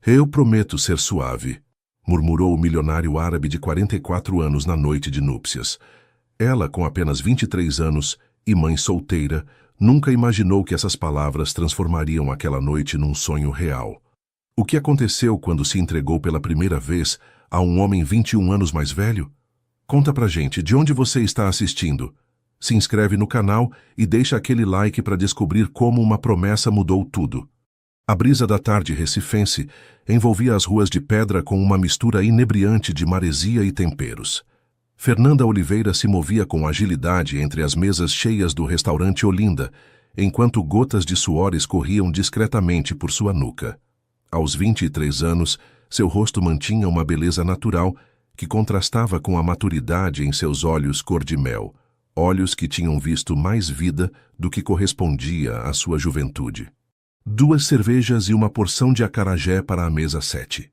Eu prometo ser suave, murmurou o milionário árabe de 44 anos na noite de núpcias. Ela, com apenas 23 anos e mãe solteira, nunca imaginou que essas palavras transformariam aquela noite num sonho real. O que aconteceu quando se entregou pela primeira vez a um homem 21 anos mais velho? Conta pra gente, de onde você está assistindo? Se inscreve no canal e deixa aquele like para descobrir como uma promessa mudou tudo. A brisa da tarde recifense envolvia as ruas de pedra com uma mistura inebriante de maresia e temperos. Fernanda Oliveira se movia com agilidade entre as mesas cheias do restaurante Olinda, enquanto gotas de suor escorriam discretamente por sua nuca. Aos 23 anos, seu rosto mantinha uma beleza natural que contrastava com a maturidade em seus olhos cor de mel, olhos que tinham visto mais vida do que correspondia à sua juventude. 2 cervejas e uma porção de acarajé para a mesa 7,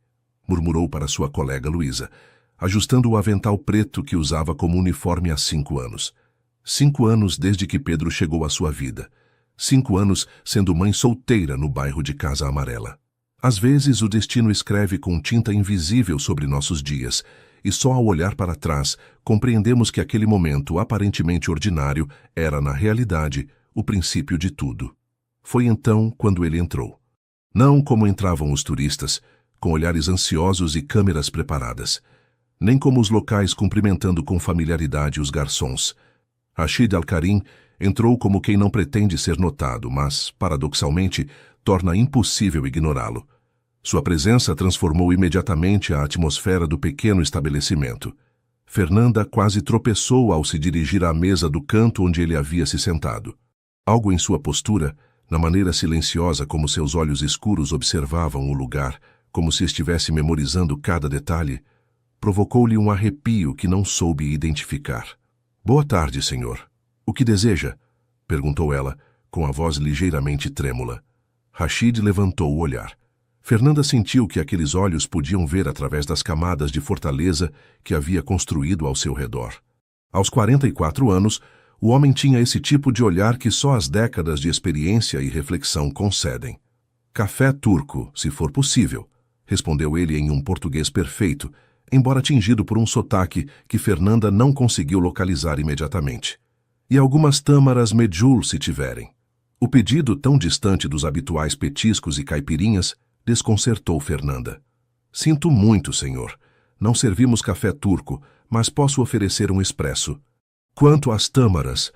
murmurou para sua colega Luísa, ajustando o avental preto que usava como uniforme há 5 anos. 5 anos desde que Pedro chegou à sua vida. 5 anos sendo mãe solteira no bairro de Casa Amarela. Às vezes o destino escreve com tinta invisível sobre nossos dias, e só ao olhar para trás compreendemos que aquele momento aparentemente ordinário era, na realidade, o princípio de tudo. Foi então quando ele entrou. Não como entravam os turistas, com olhares ansiosos e câmeras preparadas, nem como os locais cumprimentando com familiaridade os garçons. Rashid Al-Karim entrou como quem não pretende ser notado, mas, paradoxalmente, torna impossível ignorá-lo. Sua presença transformou imediatamente a atmosfera do pequeno estabelecimento. Fernanda quase tropeçou ao se dirigir à mesa do canto onde ele havia se sentado. Algo em sua postura, na maneira silenciosa como seus olhos escuros observavam o lugar, como se estivesse memorizando cada detalhe, provocou-lhe um arrepio que não soube identificar. "Boa tarde, senhor. O que deseja?" perguntou ela, com a voz ligeiramente trêmula. Rashid levantou o olhar. Fernanda sentiu que aqueles olhos podiam ver através das camadas de fortaleza que havia construído ao seu redor. Aos 44 anos, o homem tinha esse tipo de olhar que só as décadas de experiência e reflexão concedem. "Café turco, se for possível", respondeu ele em um português perfeito, embora tingido por um sotaque que Fernanda não conseguiu localizar imediatamente. "E algumas tâmaras medjool, se tiverem." O pedido, tão distante dos habituais petiscos e caipirinhas, desconcertou Fernanda. "Sinto muito, senhor. Não servimos café turco, mas posso oferecer um expresso." "Quanto às tâmaras?"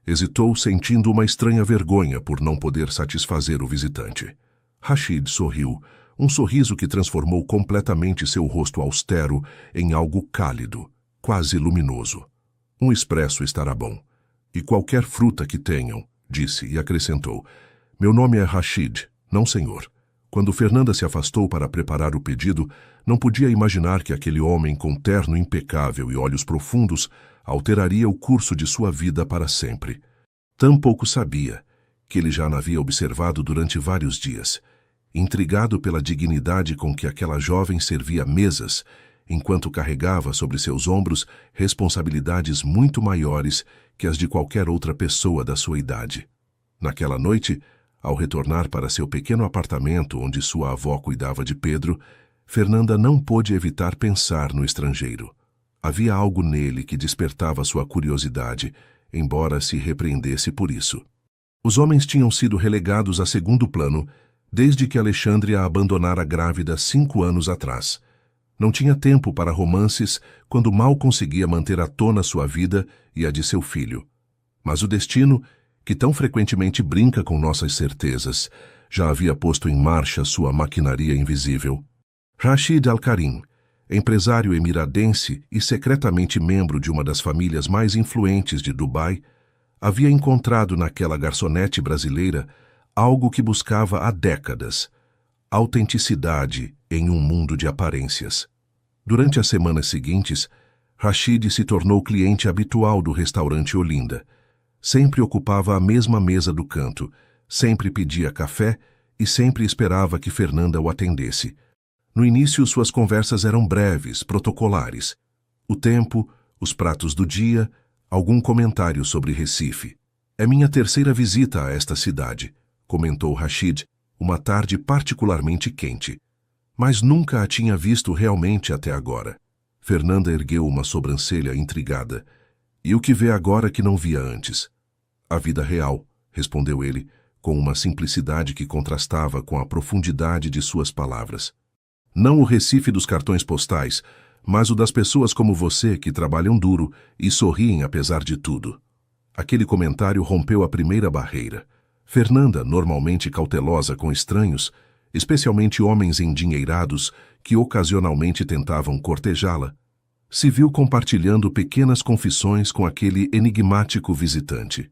hesitou, sentindo uma estranha vergonha por não poder satisfazer o visitante. Rashid sorriu, um sorriso que transformou completamente seu rosto austero em algo cálido, quase luminoso. "Um expresso estará bom. E qualquer fruta que tenham", disse e acrescentou. "Meu nome é Rashid, não senhor." Quando Fernanda se afastou para preparar o pedido, não podia imaginar que aquele homem com terno impecável e olhos profundos alteraria o curso de sua vida para sempre. Tampouco sabia que ele já a havia observado durante vários dias, intrigado pela dignidade com que aquela jovem servia mesas, enquanto carregava sobre seus ombros responsabilidades muito maiores que as de qualquer outra pessoa da sua idade. Naquela noite, ao retornar para seu pequeno apartamento onde sua avó cuidava de Pedro, Fernanda não pôde evitar pensar no estrangeiro. Havia algo nele que despertava sua curiosidade, embora se repreendesse por isso. Os homens tinham sido relegados a segundo plano desde que Alexandre a abandonara grávida 5 anos atrás. Não tinha tempo para romances quando mal conseguia manter à tona sua vida e a de seu filho. Mas o destino, que tão frequentemente brinca com nossas certezas, já havia posto em marcha sua maquinaria invisível. Rashid Al-Karim, empresário emiradense e secretamente membro de uma das famílias mais influentes de Dubai, havia encontrado naquela garçonete brasileira algo que buscava há décadas: autenticidade em um mundo de aparências. Durante as semanas seguintes, Rashid se tornou cliente habitual do restaurante Olinda. Sempre ocupava a mesma mesa do canto, sempre pedia café e sempre esperava que Fernanda o atendesse. No início, suas conversas eram breves, protocolares. O tempo, os pratos do dia, algum comentário sobre Recife. "É minha terceira visita a esta cidade", comentou Rashid, uma tarde particularmente quente. mas nunca a tinha visto realmente até agora. Fernanda ergueu uma sobrancelha intrigada. E o que vê agora que não via antes? A vida real, respondeu ele, com uma simplicidade que contrastava com a profundidade de suas palavras. Não o Recife dos cartões postais, mas o das pessoas como você que trabalham duro e sorriem apesar de tudo. Aquele comentário rompeu a primeira barreira. Fernanda, normalmente cautelosa com estranhos, especialmente homens endinheirados que ocasionalmente tentavam cortejá-la, se viu compartilhando pequenas confissões com aquele enigmático visitante.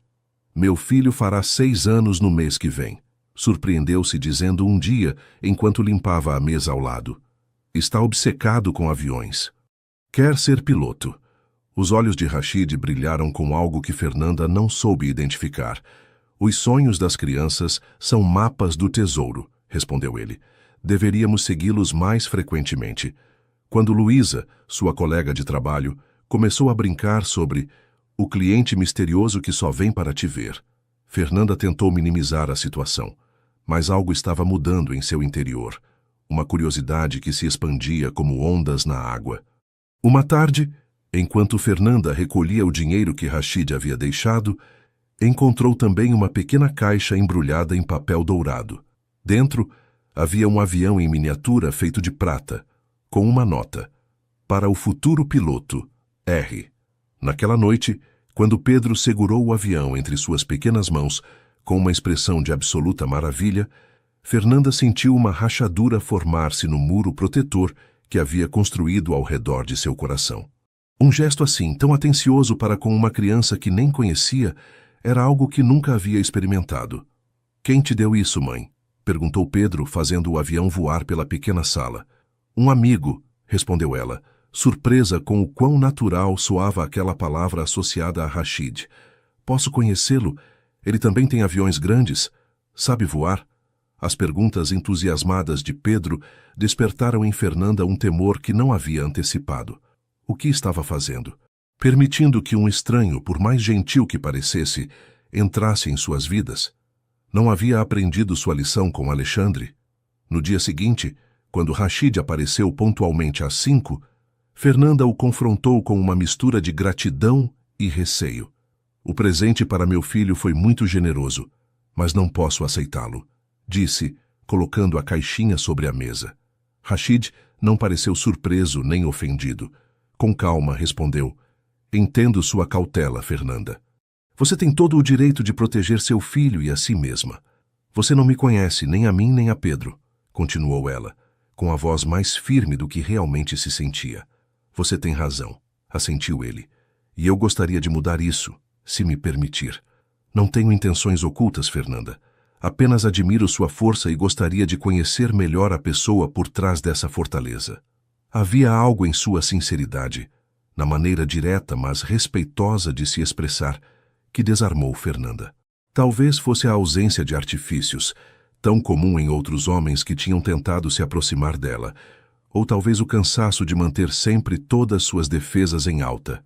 Meu filho fará 6 anos no mês que vem. Surpreendeu-se dizendo um dia, enquanto limpava a mesa ao lado. Está obcecado com aviões. Quer ser piloto. Os olhos de Rashid brilharam com algo que Fernanda não soube identificar. Os sonhos das crianças são mapas do tesouro, respondeu ele. Deveríamos segui-los mais frequentemente. Quando Luísa, sua colega de trabalho, começou a brincar sobre o cliente misterioso que só vem para te ver, Fernanda tentou minimizar a situação, mas algo estava mudando em seu interior, uma curiosidade que se expandia como ondas na água. Uma tarde, enquanto Fernanda recolhia o dinheiro que Rashid havia deixado, encontrou também uma pequena caixa embrulhada em papel dourado. Dentro, havia um avião em miniatura feito de prata, com uma nota: para o futuro piloto, R. Naquela noite, quando Pedro segurou o avião entre suas pequenas mãos, com uma expressão de absoluta maravilha, Fernanda sentiu uma rachadura formar-se no muro protetor que havia construído ao redor de seu coração. Um gesto assim, tão atencioso para com uma criança que nem conhecia, era algo que nunca havia experimentado. Quem te deu isso, mãe? Perguntou Pedro, fazendo o avião voar pela pequena sala. Um amigo, respondeu ela, surpresa com o quão natural soava aquela palavra associada a Rashid. Posso conhecê-lo? Ele também tem aviões grandes? Sabe voar? As perguntas entusiasmadas de Pedro despertaram em Fernanda um temor que não havia antecipado. O que estava fazendo? Permitindo que um estranho, por mais gentil que parecesse, entrasse em suas vidas? Não havia aprendido sua lição com Alexandre? No dia seguinte, quando Rashid apareceu pontualmente às 5, Fernanda o confrontou com uma mistura de gratidão e receio. O presente para meu filho foi muito generoso, mas não posso aceitá-lo, disse, colocando a caixinha sobre a mesa. Rashid não pareceu surpreso nem ofendido. Com calma, respondeu: entendo sua cautela, Fernanda. Você tem todo o direito de proteger seu filho e a si mesma. Você não me conhece, nem a mim nem a Pedro, continuou ela, com a voz mais firme do que realmente se sentia. Você tem razão, assentiu ele. E eu gostaria de mudar isso, se me permitir. Não tenho intenções ocultas, Fernanda. Apenas admiro sua força e gostaria de conhecer melhor a pessoa por trás dessa fortaleza. Havia algo em sua sinceridade, na maneira direta, mas respeitosa de se expressar, que desarmou Fernanda. Talvez fosse a ausência de artifícios, tão comum em outros homens que tinham tentado se aproximar dela, ou talvez o cansaço de manter sempre todas suas defesas em alta.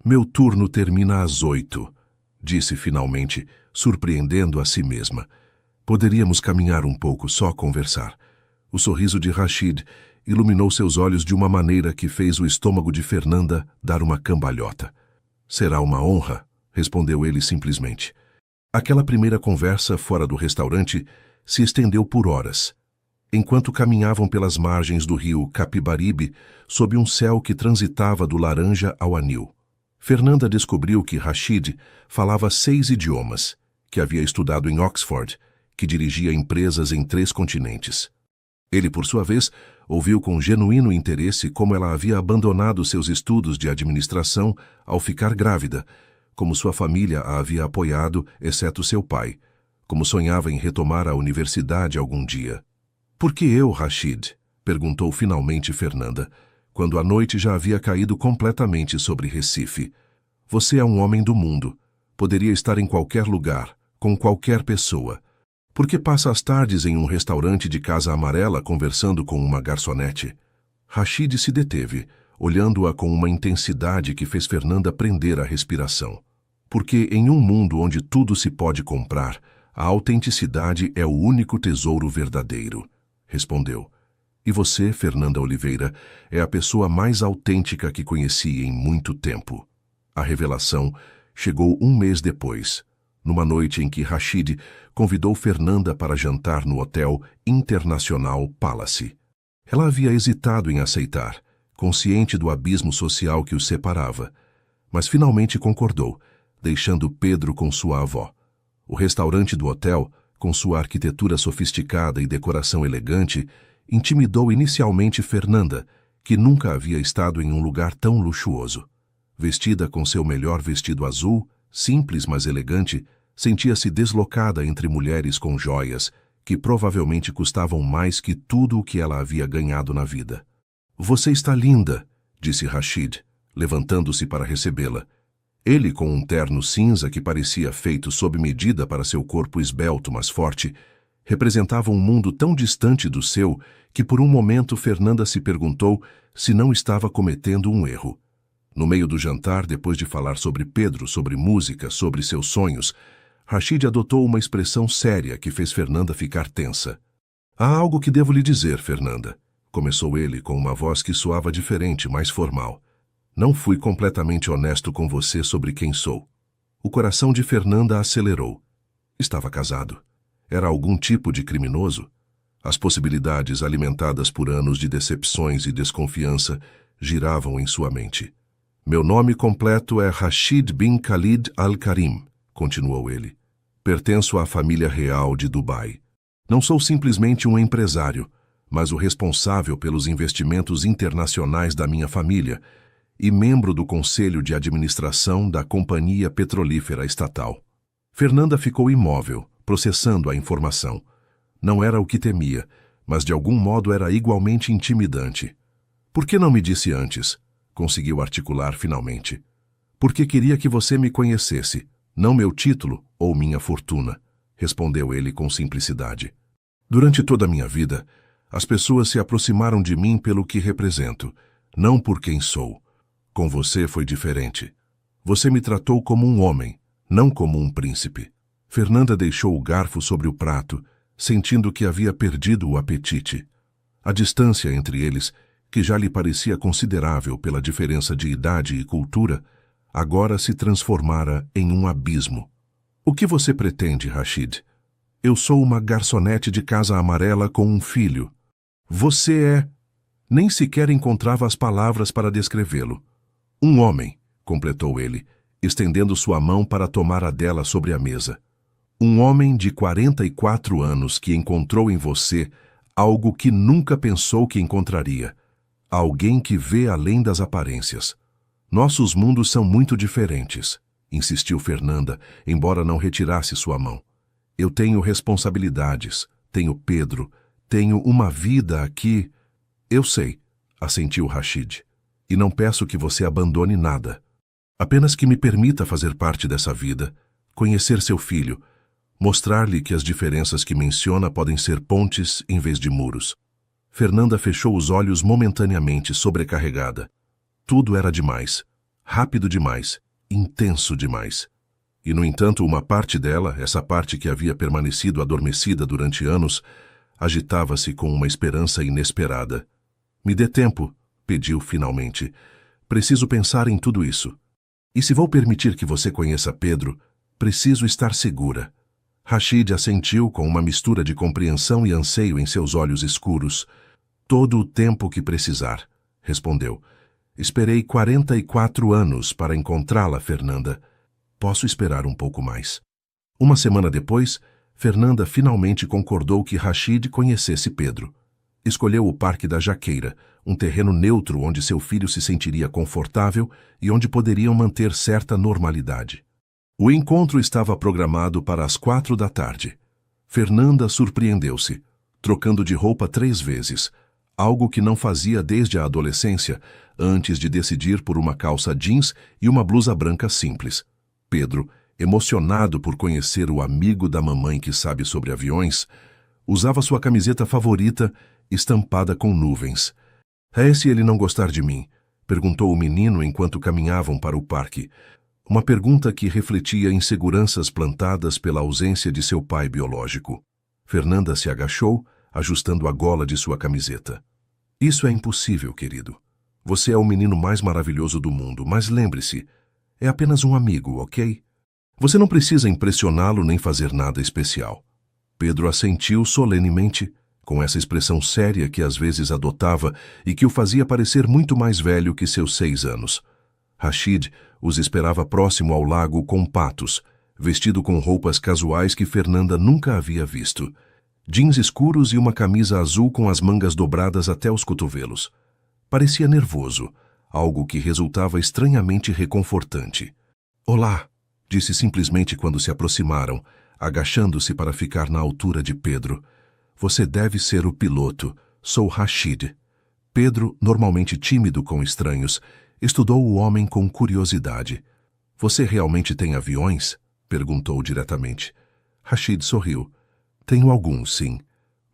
Meu turno termina às 8, disse finalmente, surpreendendo a si mesma. Poderíamos caminhar um pouco, só conversar. O sorriso de Rashid iluminou seus olhos de uma maneira que fez o estômago de Fernanda dar uma cambalhota. Será uma honra, respondeu ele simplesmente. Aquela primeira conversa fora do restaurante se estendeu por horas, enquanto caminhavam pelas margens do rio Capibaribe, sob um céu que transitava do laranja ao anil. Fernanda descobriu que Rashid falava 6 idiomas, que havia estudado em Oxford, que dirigia empresas em 3 continentes. Ele, por sua vez, ouviu com genuíno interesse como ela havia abandonado seus estudos de administração ao ficar grávida, como sua família a havia apoiado, exceto seu pai, como sonhava em retomar a universidade algum dia. Por que eu, Rashid? Perguntou finalmente Fernanda, quando a noite já havia caído completamente sobre Recife. Você é um homem do mundo. Poderia estar em qualquer lugar, com qualquer pessoa. Por que passa as tardes em um restaurante de casa amarela conversando com uma garçonete? Rashid se deteve, olhando-a com uma intensidade que fez Fernanda prender a respiração. Porque em um mundo onde tudo se pode comprar, a autenticidade é o único tesouro verdadeiro, respondeu. E você, Fernanda Oliveira, é a pessoa mais autêntica que conheci em muito tempo. A revelação chegou um mês depois, numa noite em que Rachid convidou Fernanda para jantar no Hotel Internacional Palace. Ela havia hesitado em aceitar, consciente do abismo social que os separava, mas finalmente concordou, deixando Pedro com sua avó. O restaurante do hotel, com sua arquitetura sofisticada e decoração elegante, intimidou inicialmente Fernanda, que nunca havia estado em um lugar tão luxuoso. Vestida com seu melhor vestido azul, simples mas elegante, sentia-se deslocada entre mulheres com joias, que provavelmente custavam mais que tudo o que ela havia ganhado na vida. "Você está linda", disse Rachid, levantando-se para recebê-la. Ele, com um terno cinza que parecia feito sob medida para seu corpo esbelto mas forte, representava um mundo tão distante do seu que por um momento Fernanda se perguntou se não estava cometendo um erro. No meio do jantar, depois de falar sobre Pedro, sobre música, sobre seus sonhos, Rachid adotou uma expressão séria que fez Fernanda ficar tensa. "Há algo que devo lhe dizer, Fernanda", começou ele com uma voz que soava diferente, mais formal. "Não fui completamente honesto com você sobre quem sou." O coração de Fernanda acelerou. Estava casado. Era algum tipo de criminoso? As possibilidades alimentadas por anos de decepções e desconfiança giravam em sua mente. "Meu nome completo é Rachid bin Khalid Al-Karim", continuou ele. "Pertenço à família real de Dubai. Não sou simplesmente um empresário, mas o responsável pelos investimentos internacionais da minha família e membro do conselho de administração da Companhia Petrolífera Estatal." Fernanda ficou imóvel, processando a informação. Não era o que temia, mas de algum modo era igualmente intimidante. "Por que não me disse antes?", conseguiu articular finalmente. "Porque queria que você me conhecesse, não meu título ou minha fortuna", respondeu ele com simplicidade. "Durante toda a minha vida, as pessoas se aproximaram de mim pelo que represento, não por quem sou. Com você foi diferente. Você me tratou como um homem, não como um príncipe." Fernanda deixou o garfo sobre o prato, sentindo que havia perdido o apetite. A distância entre eles, que já lhe parecia considerável pela diferença de idade e cultura, agora se transformara em um abismo. "O que você pretende, Rachid?" "Eu sou uma garçonete de casa amarela com um filho." "Você é..." Nem sequer encontrava as palavras para descrevê-lo. "Um homem", completou ele, estendendo sua mão para tomar a dela sobre a mesa. "Um homem de 44 anos que encontrou em você algo que nunca pensou que encontraria. Alguém que vê além das aparências. Nossos mundos são muito diferentes", insistiu Fernanda, embora não retirasse sua mão. "Eu tenho responsabilidades, tenho Pedro, tenho uma vida aqui." "Eu sei", assentiu Rachid, "e não peço que você abandone nada. Apenas que me permita fazer parte dessa vida, conhecer seu filho, mostrar-lhe que as diferenças que menciona podem ser pontes em vez de muros." Fernanda fechou os olhos momentaneamente, sobrecarregada. Tudo era demais, rápido demais, intenso demais. E, no entanto, uma parte dela, essa parte que havia permanecido adormecida durante anos, agitava-se com uma esperança inesperada. "Me dê tempo", pediu finalmente. "Preciso pensar em tudo isso. E se vou permitir que você conheça Pedro, preciso estar segura." Rachid assentiu com uma mistura de compreensão e anseio em seus olhos escuros. "Todo o tempo que precisar", respondeu. "Esperei 44 anos para encontrá-la, Fernanda. Posso esperar um pouco mais." Uma semana depois, Fernanda finalmente concordou que Rachid conhecesse Pedro. Escolheu o Parque da Jaqueira, um terreno neutro onde seu filho se sentiria confortável e onde poderiam manter certa normalidade. O encontro estava programado para as 4 da tarde. Fernanda surpreendeu-se, trocando de roupa 3 vezes, algo que não fazia desde a adolescência, antes de decidir por uma calça jeans e uma blusa branca simples. Pedro, emocionado por conhecer o amigo da mamãe que sabe sobre aviões, usava sua camiseta favorita, estampada com nuvens. "É se ele não gostar de mim?", perguntou o menino enquanto caminhavam para o parque. Uma pergunta que refletia inseguranças plantadas pela ausência de seu pai biológico. Fernanda se agachou, ajustando a gola de sua camiseta. Isso é impossível, querido. Você é o menino mais maravilhoso do mundo, mas lembre-se, é apenas um amigo, ok? Você não precisa impressioná-lo nem fazer nada especial. Pedro assentiu solenemente, com essa expressão séria que às vezes adotava e que o fazia parecer muito mais velho que seus 6 anos. Rashid os esperava próximo ao lago com patos, vestido com roupas casuais que Fernanda nunca havia visto. Jeans escuros e uma camisa azul com as mangas dobradas até os cotovelos. Parecia nervoso, algo que resultava estranhamente reconfortante. "Olá", disse simplesmente quando se aproximaram, agachando-se para ficar na altura de Pedro. "Você deve ser o piloto. Sou Rashid." Pedro, normalmente tímido com estranhos, estudou o homem com curiosidade. "Você realmente tem aviões?" perguntou diretamente. Rashid sorriu. "Tenho alguns, sim,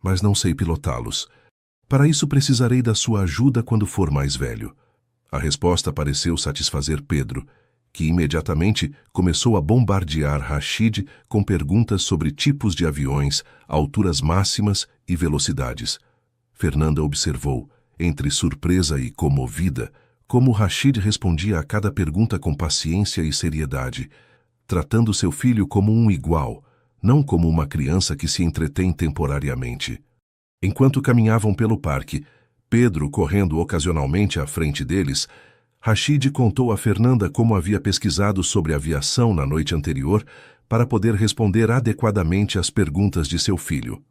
mas não sei pilotá-los. Para isso precisarei da sua ajuda quando for mais velho." A resposta pareceu satisfazer Pedro, que imediatamente começou a bombardear Rashid com perguntas sobre tipos de aviões, alturas máximas e velocidades. Fernanda observou, entre surpresa e comovida, como Rashid respondia a cada pergunta com paciência e seriedade, tratando seu filho como um igual, não como uma criança que se entretém temporariamente. Enquanto caminhavam pelo parque, Pedro correndo ocasionalmente à frente deles, Rashid contou a Fernanda como havia pesquisado sobre aviação na noite anterior para poder responder adequadamente às perguntas de seu filho.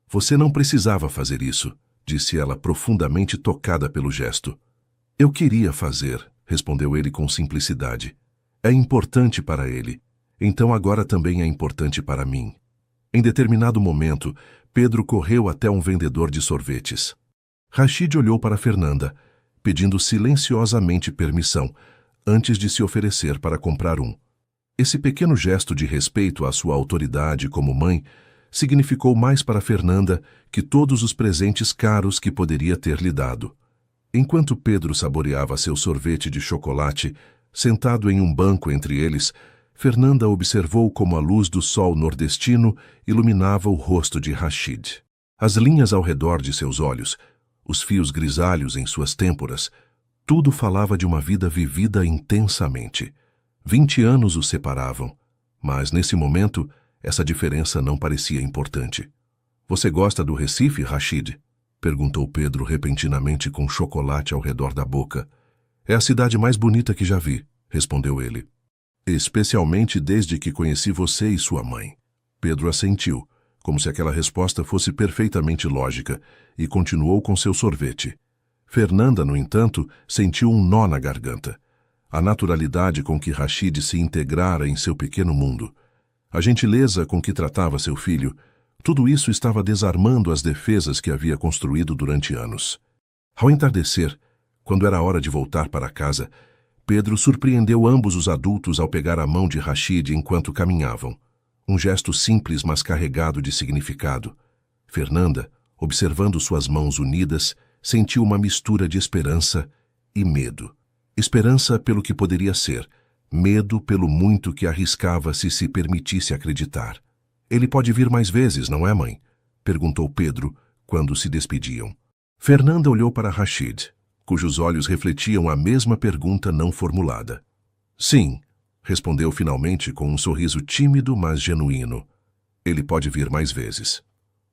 "Você não precisava fazer isso", disse ela, profundamente tocada pelo gesto. "Eu queria fazer", respondeu ele com simplicidade. "É importante para ele, então agora também é importante para mim." Em determinado momento, Pedro correu até um vendedor de sorvetes. Rashid olhou para Fernanda, pedindo silenciosamente permissão, antes de se oferecer para comprar um. Esse pequeno gesto de respeito à sua autoridade como mãe significou mais para Fernanda que todos os presentes caros que poderia ter lhe dado. Enquanto Pedro saboreava seu sorvete de chocolate, sentado em um banco entre eles, Fernanda observou como a luz do sol nordestino iluminava o rosto de Rashid. As linhas ao redor de seus olhos, os fios grisalhos em suas têmporas, tudo falava de uma vida vivida intensamente. 20 anos os separavam, mas nesse momento essa diferença não parecia importante. "Você gosta do Recife, Rashid?" perguntou Pedro repentinamente com chocolate ao redor da boca. "É a cidade mais bonita que já vi", respondeu ele. "Especialmente desde que conheci você e sua mãe." Pedro assentiu, como se aquela resposta fosse perfeitamente lógica, e continuou com seu sorvete. Fernanda, no entanto, sentiu um nó na garganta. A naturalidade com que Rashid se integrara em seu pequeno mundo, a gentileza com que tratava seu filho, tudo isso estava desarmando as defesas que havia construído durante anos. Ao entardecer, quando era hora de voltar para casa, Pedro surpreendeu ambos os adultos ao pegar a mão de Rashid enquanto caminhavam. Um gesto simples, mas carregado de significado. Fernanda, observando suas mãos unidas, sentiu uma mistura de esperança e medo. Esperança pelo que poderia ser, medo pelo muito que arriscava se permitisse acreditar. "Ele pode vir mais vezes, não é, mãe?" perguntou Pedro, quando se despediam. Fernanda olhou para Rashid, cujos olhos refletiam a mesma pergunta não formulada. "Sim", respondeu finalmente com um sorriso tímido, mas genuíno. "Ele pode vir mais vezes."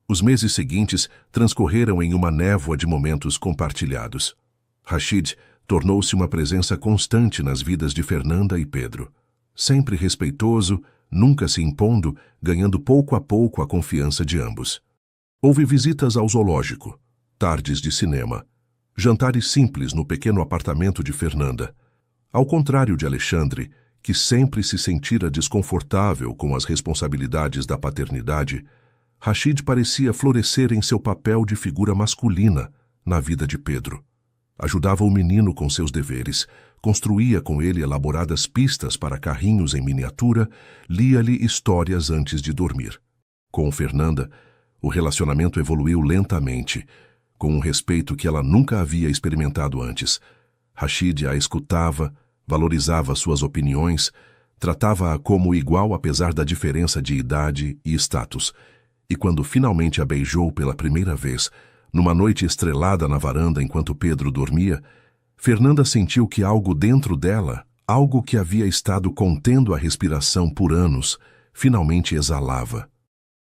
Os meses seguintes transcorreram em uma névoa de momentos compartilhados. Rashid tornou-se uma presença constante nas vidas de Fernanda e Pedro. Sempre respeitoso, nunca se impondo, ganhando pouco a pouco a confiança de ambos. Houve visitas ao zoológico, tardes de cinema, jantares simples no pequeno apartamento de Fernanda. Ao contrário de Alexandre, que sempre se sentira desconfortável com as responsabilidades da paternidade, Rashid parecia florescer em seu papel de figura masculina na vida de Pedro. Ajudava o menino com seus deveres, construía com ele elaboradas pistas para carrinhos em miniatura, lia-lhe histórias antes de dormir. Com Fernanda, o relacionamento evoluiu lentamente, com um respeito que ela nunca havia experimentado antes. Rashid a escutava, valorizava suas opiniões, tratava-a como igual apesar da diferença de idade e status, e quando finalmente a beijou pela primeira vez, Numa noite estrelada na varanda enquanto Pedro dormia, Fernanda sentiu que algo dentro dela, algo que havia estado contendo a respiração por anos, finalmente exalava.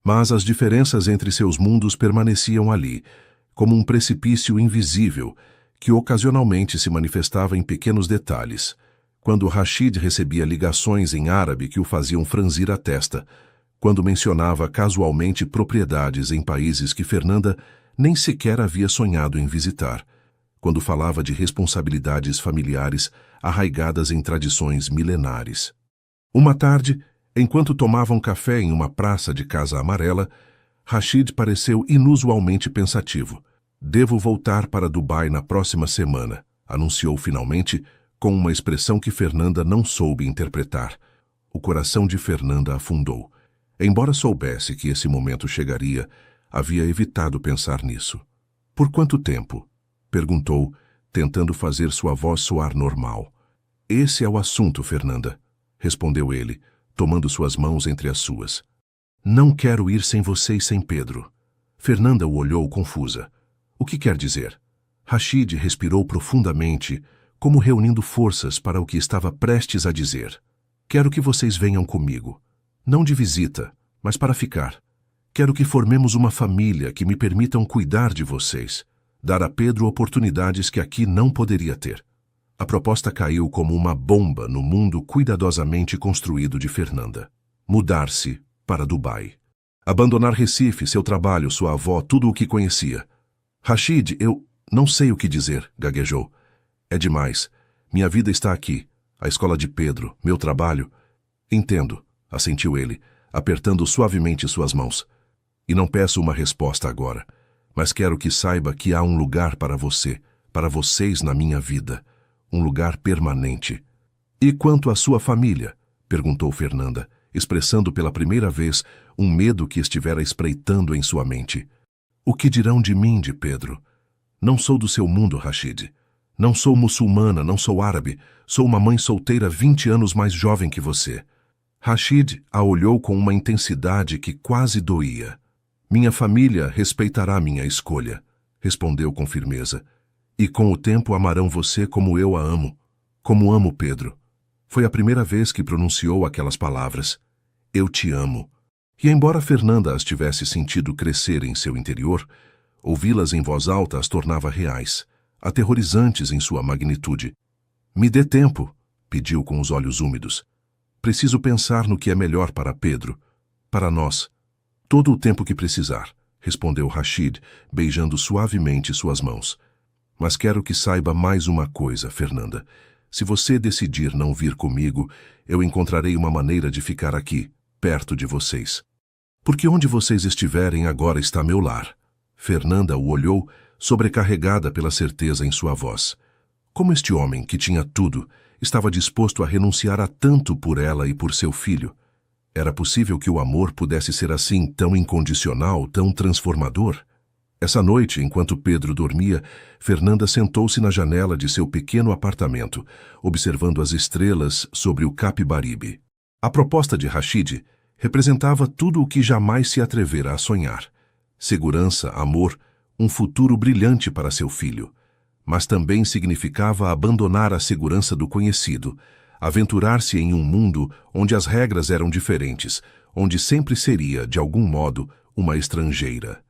Mas as diferenças entre seus mundos permaneciam ali, como um precipício invisível, que ocasionalmente se manifestava em pequenos detalhes. Quando Rashid recebia ligações em árabe que o faziam franzir a testa, quando mencionava casualmente propriedades em países que Fernanda nem sequer havia sonhado em visitar, quando falava de responsabilidades familiares arraigadas em tradições milenares. Uma tarde, enquanto tomavam café em uma praça de casa amarela, Rashid pareceu inusualmente pensativo. "Devo voltar para Dubai na próxima semana", anunciou finalmente, com uma expressão que Fernanda não soube interpretar. O coração de Fernanda afundou. Embora soubesse que esse momento chegaria, havia evitado pensar nisso. "Por quanto tempo?", perguntou, tentando fazer sua voz soar normal. "Esse é o assunto, Fernanda", respondeu ele, tomando suas mãos entre as suas. "Não quero ir sem você e sem Pedro." Fernanda o olhou confusa. "O que quer dizer?" Rashid respirou profundamente, como reunindo forças para o que estava prestes a dizer. "Quero que vocês venham comigo. Não de visita, mas para ficar. Quero que formemos uma família que me permitam cuidar de vocês, dar a Pedro oportunidades que aqui não poderia ter." A proposta caiu como uma bomba no mundo cuidadosamente construído de Fernanda. Mudar-se para Dubai. Abandonar Recife, seu trabalho, sua avó, tudo o que conhecia. "Rashid, eu não sei o que dizer", gaguejou. "É demais. Minha vida está aqui. A escola de Pedro, meu trabalho." "Entendo", assentiu ele, apertando suavemente suas mãos. "E não peço uma resposta agora, mas quero que saiba que há um lugar para você, para vocês na minha vida. Um lugar permanente." "E quanto à sua família?", perguntou Fernanda, expressando pela primeira vez um medo que estivera espreitando em sua mente. "O que dirão de mim, de Pedro? Não sou do seu mundo, Rashid. Não sou muçulmana, não sou árabe. Sou uma mãe solteira 20 anos mais jovem que você." Rashid a olhou com uma intensidade que quase doía. "Minha família respeitará minha escolha", respondeu com firmeza. "E com o tempo amarão você como eu a amo, como amo Pedro." Foi a primeira vez que pronunciou aquelas palavras. "Eu te amo." E embora Fernanda as tivesse sentido crescer em seu interior, ouvi-las em voz alta as tornava reais, aterrorizantes em sua magnitude. "Me dê tempo", pediu com os olhos úmidos. "Preciso pensar no que é melhor para Pedro, para nós." "Todo o tempo que precisar", respondeu Rashid, beijando suavemente suas mãos. "Mas quero que saiba mais uma coisa, Fernanda. Se você decidir não vir comigo, eu encontrarei uma maneira de ficar aqui, perto de vocês. Porque onde vocês estiverem agora está meu lar." Fernanda o olhou, sobrecarregada pela certeza em sua voz. Como este homem, que tinha tudo, estava disposto a renunciar a tanto por ela e por seu filho? Era possível que o amor pudesse ser assim, tão incondicional, tão transformador? Essa noite, enquanto Pedro dormia, Fernanda sentou-se na janela de seu pequeno apartamento, observando as estrelas sobre o Capibaribe. A proposta de Rashid representava tudo o que jamais se atrevera a sonhar. Segurança, amor, um futuro brilhante para seu filho. Mas também significava abandonar a segurança do conhecido, aventurar-se em um mundo onde as regras eram diferentes, onde sempre seria, de algum modo, uma estrangeira.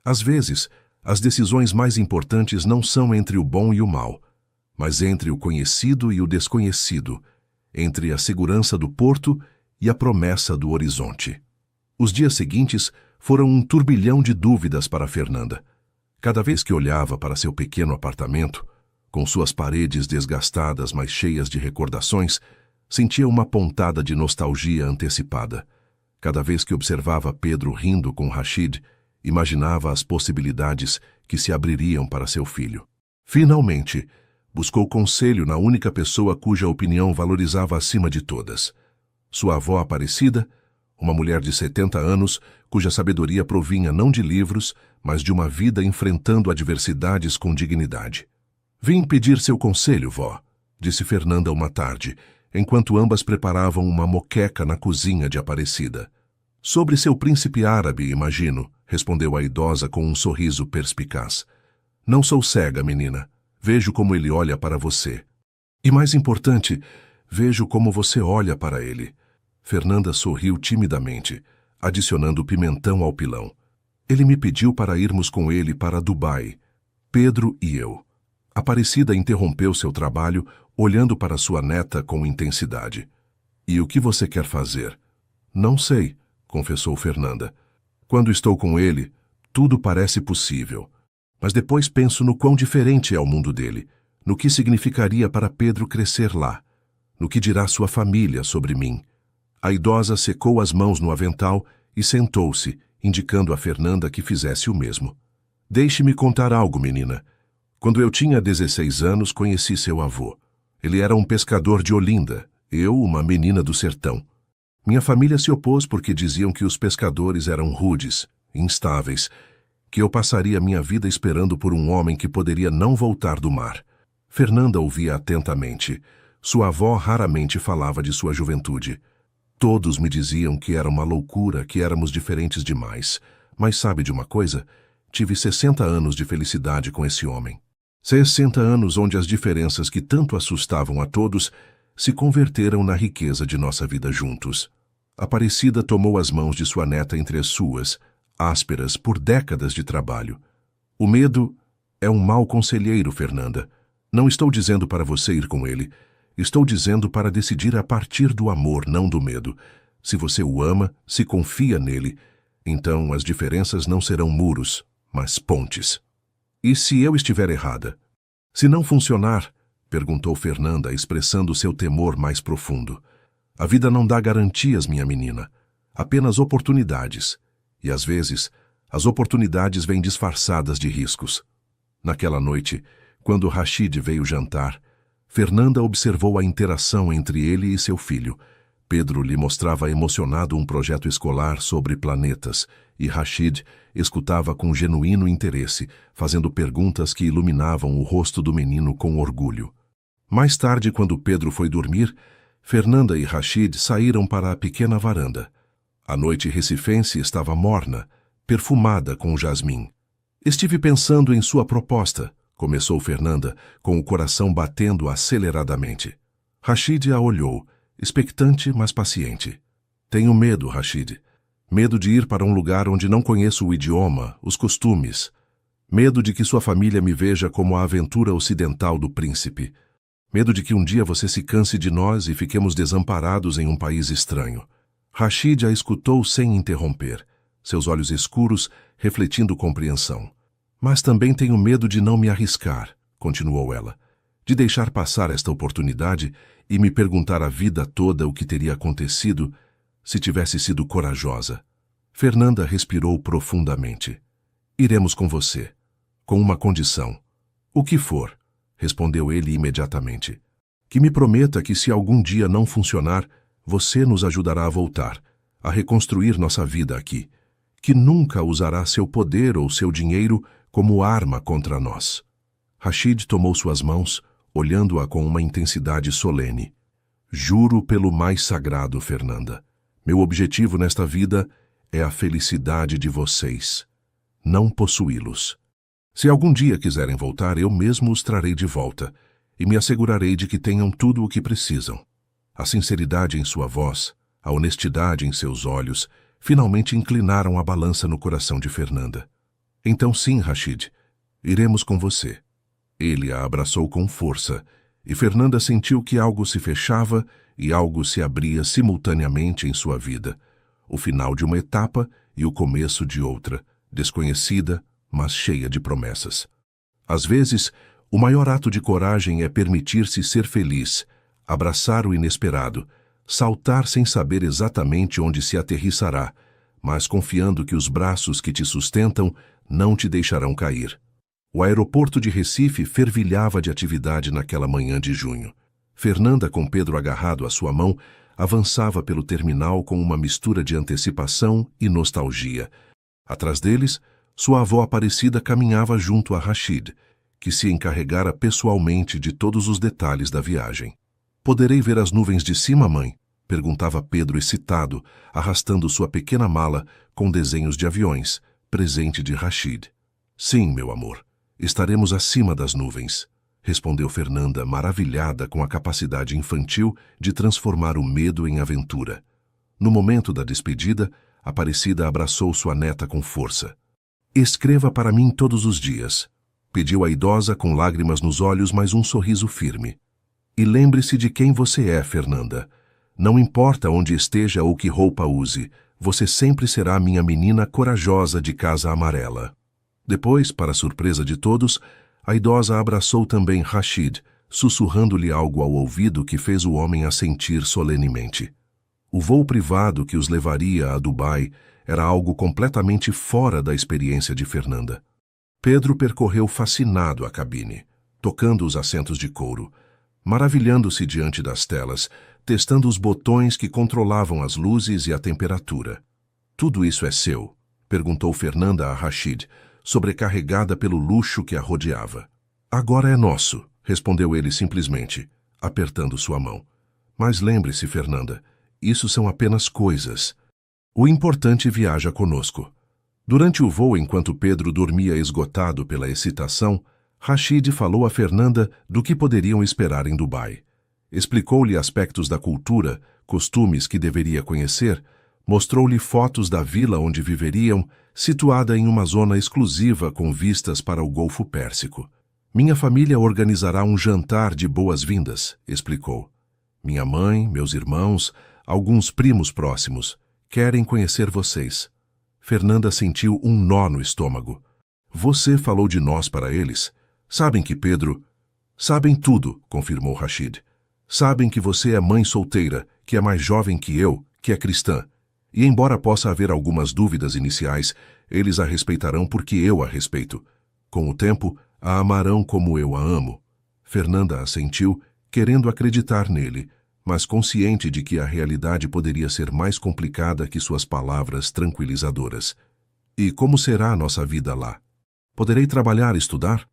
Às vezes, as decisões mais importantes não são entre o bom e o mal, mas entre o conhecido e o desconhecido, entre a segurança do porto e a promessa do horizonte. Os dias seguintes foram um turbilhão de dúvidas para Fernanda. Cada vez que olhava para seu pequeno apartamento, com suas paredes desgastadas, mas cheias de recordações, sentia uma pontada de nostalgia antecipada. Cada vez que observava Pedro rindo com Rashid, imaginava as possibilidades que se abririam para seu filho. Finalmente, buscou conselho na única pessoa cuja opinião valorizava acima de todas. Sua avó Aparecida, uma mulher de 70 anos, cuja sabedoria provinha não de livros, mas de uma vida enfrentando adversidades com dignidade. "Vim pedir seu conselho, vó", disse Fernanda uma tarde, enquanto ambas preparavam uma moqueca na cozinha de Aparecida. "Sobre seu príncipe árabe, imagino", respondeu a idosa com um sorriso perspicaz. Não sou cega, menina. Vejo como ele olha para você. E mais importante, vejo como você olha para ele. Fernanda sorriu timidamente, adicionando pimentão ao pilão. Ele me pediu para irmos com ele para Dubai. Pedro e eu. Aparecida interrompeu seu trabalho, olhando para sua neta com intensidade. E o que você quer fazer? Não sei, confessou Fernanda. Quando estou com ele, tudo parece possível. Mas depois penso no quão diferente é o mundo dele, no que significaria para Pedro crescer lá, no que dirá sua família sobre mim. A idosa secou as mãos no avental e sentou-se, indicando a Fernanda que fizesse o mesmo. Deixe-me contar algo, menina. Quando eu tinha 16 anos, conheci seu avô. Ele era um pescador de Olinda, eu uma menina do sertão. Minha família se opôs porque diziam que os pescadores eram rudes, instáveis, que eu passaria minha vida esperando por um homem que poderia não voltar do mar. Fernanda ouvia atentamente. Sua avó raramente falava de sua juventude. Todos me diziam que era uma loucura, que éramos diferentes demais. Mas sabe de uma coisa? Tive 60 anos de felicidade com esse homem. 60 anos onde as diferenças que tanto assustavam a todos se converteram na riqueza de nossa vida juntos. Aparecida tomou as mãos de sua neta entre as suas, ásperas por décadas de trabalho. O medo é um mau conselheiro, Fernanda. Não estou dizendo para você ir com ele. Estou dizendo para decidir a partir do amor, não do medo. Se você o ama, se confia nele, então as diferenças não serão muros, mas pontes. E se eu estiver errada? Se não funcionar, perguntou Fernanda, expressando seu temor mais profundo. A vida não dá garantias, minha menina. Apenas oportunidades. E às vezes, as oportunidades vêm disfarçadas de riscos. Naquela noite, quando Rashid veio jantar, Fernanda observou a interação entre ele e seu filho. Pedro lhe mostrava emocionado um projeto escolar sobre planetas, e Rashid escutava com genuíno interesse, fazendo perguntas que iluminavam o rosto do menino com orgulho. Mais tarde, quando Pedro foi dormir, Fernanda e Rashid saíram para a pequena varanda. A noite recifense estava morna, perfumada com jasmim. Estive pensando em sua proposta, começou Fernanda, com o coração batendo aceleradamente. Rashid a olhou, expectante, mas paciente. Tenho medo, Rashid. Medo de ir para um lugar onde não conheço o idioma, os costumes. Medo de que sua família me veja como a aventura ocidental do príncipe. Medo de que um dia você se canse de nós e fiquemos desamparados em um país estranho. Rashid a escutou sem interromper, seus olhos escuros refletindo compreensão. Mas também tenho medo de não me arriscar, continuou ela, de deixar passar esta oportunidade e me perguntar a vida toda o que teria acontecido se tivesse sido corajosa. Fernanda respirou profundamente. Iremos com você, com uma condição. O que for, respondeu ele imediatamente. Que me prometa que se algum dia não funcionar, você nos ajudará a voltar, a reconstruir nossa vida aqui, que nunca usará seu poder ou seu dinheiro como arma contra nós. Rashid tomou suas mãos, olhando-a com uma intensidade solene. Juro pelo mais sagrado, Fernanda. Meu objetivo nesta vida é a felicidade de vocês, não possuí-los. Se algum dia quiserem voltar, eu mesmo os trarei de volta e me assegurarei de que tenham tudo o que precisam. A sinceridade em sua voz, a honestidade em seus olhos, finalmente inclinaram a balança no coração de Fernanda. Então sim, Rashid, iremos com você. Ele a abraçou com força, e Fernanda sentiu que algo se fechava e algo se abria simultaneamente em sua vida. O final de uma etapa e o começo de outra, desconhecida, mas cheia de promessas. Às vezes, o maior ato de coragem é permitir-se ser feliz, abraçar o inesperado, saltar sem saber exatamente onde se aterrissará, mas confiando que os braços que te sustentam não te deixarão cair. O aeroporto de Recife fervilhava de atividade naquela manhã de junho. Fernanda, com Pedro agarrado à sua mão, avançava pelo terminal com uma mistura de antecipação e nostalgia. Atrás deles, sua avó Aparecida caminhava junto a Rashid, que se encarregara pessoalmente de todos os detalhes da viagem. Poderei ver as nuvens de cima, mãe? Perguntava Pedro excitado, arrastando sua pequena mala com desenhos de aviões, presente de Rashid. Sim, meu amor, estaremos acima das nuvens, respondeu Fernanda, maravilhada com a capacidade infantil de transformar o medo em aventura. No momento da despedida, Aparecida abraçou sua neta com força. Escreva para mim todos os dias, pediu a idosa com lágrimas nos olhos, mas um sorriso firme. E lembre-se de quem você é, Fernanda. Não importa onde esteja ou que roupa use, você sempre será minha menina corajosa de casa amarela. Depois, para surpresa de todos, a idosa abraçou também Rashid, sussurrando-lhe algo ao ouvido que fez o homem assentir solenemente. O voo privado que os levaria a Dubai era algo completamente fora da experiência de Fernanda. Pedro percorreu fascinado a cabine, tocando os assentos de couro, maravilhando-se diante das telas, testando os botões que controlavam as luzes e a temperatura. Tudo isso é seu? Perguntou Fernanda a Rashid, sobrecarregada pelo luxo que a rodeava. Agora é nosso, respondeu ele simplesmente, apertando sua mão. Mas lembre-se, Fernanda, isso são apenas coisas. O importante viaja conosco. Durante o voo, enquanto Pedro dormia esgotado pela excitação, Rashid falou a Fernanda do que poderiam esperar em Dubai. Explicou-lhe aspectos da cultura, costumes que deveria conhecer, mostrou-lhe fotos da vila onde viveriam, situada em uma zona exclusiva com vistas para o Golfo Pérsico. Minha família organizará um jantar de boas-vindas, explicou. Minha mãe, meus irmãos, alguns primos próximos, querem conhecer vocês. Fernanda sentiu um nó no estômago. Você falou de nós para eles? Sabem que Pedro... Sabem tudo, confirmou Rashid. Sabem que você é mãe solteira, que é mais jovem que eu, que é cristã. E embora possa haver algumas dúvidas iniciais, eles a respeitarão porque eu a respeito. Com o tempo, a amarão como eu a amo. Fernanda assentiu, querendo acreditar nele, mas consciente de que a realidade poderia ser mais complicada que suas palavras tranquilizadoras. E como será a nossa vida lá? Poderei trabalhar e estudar?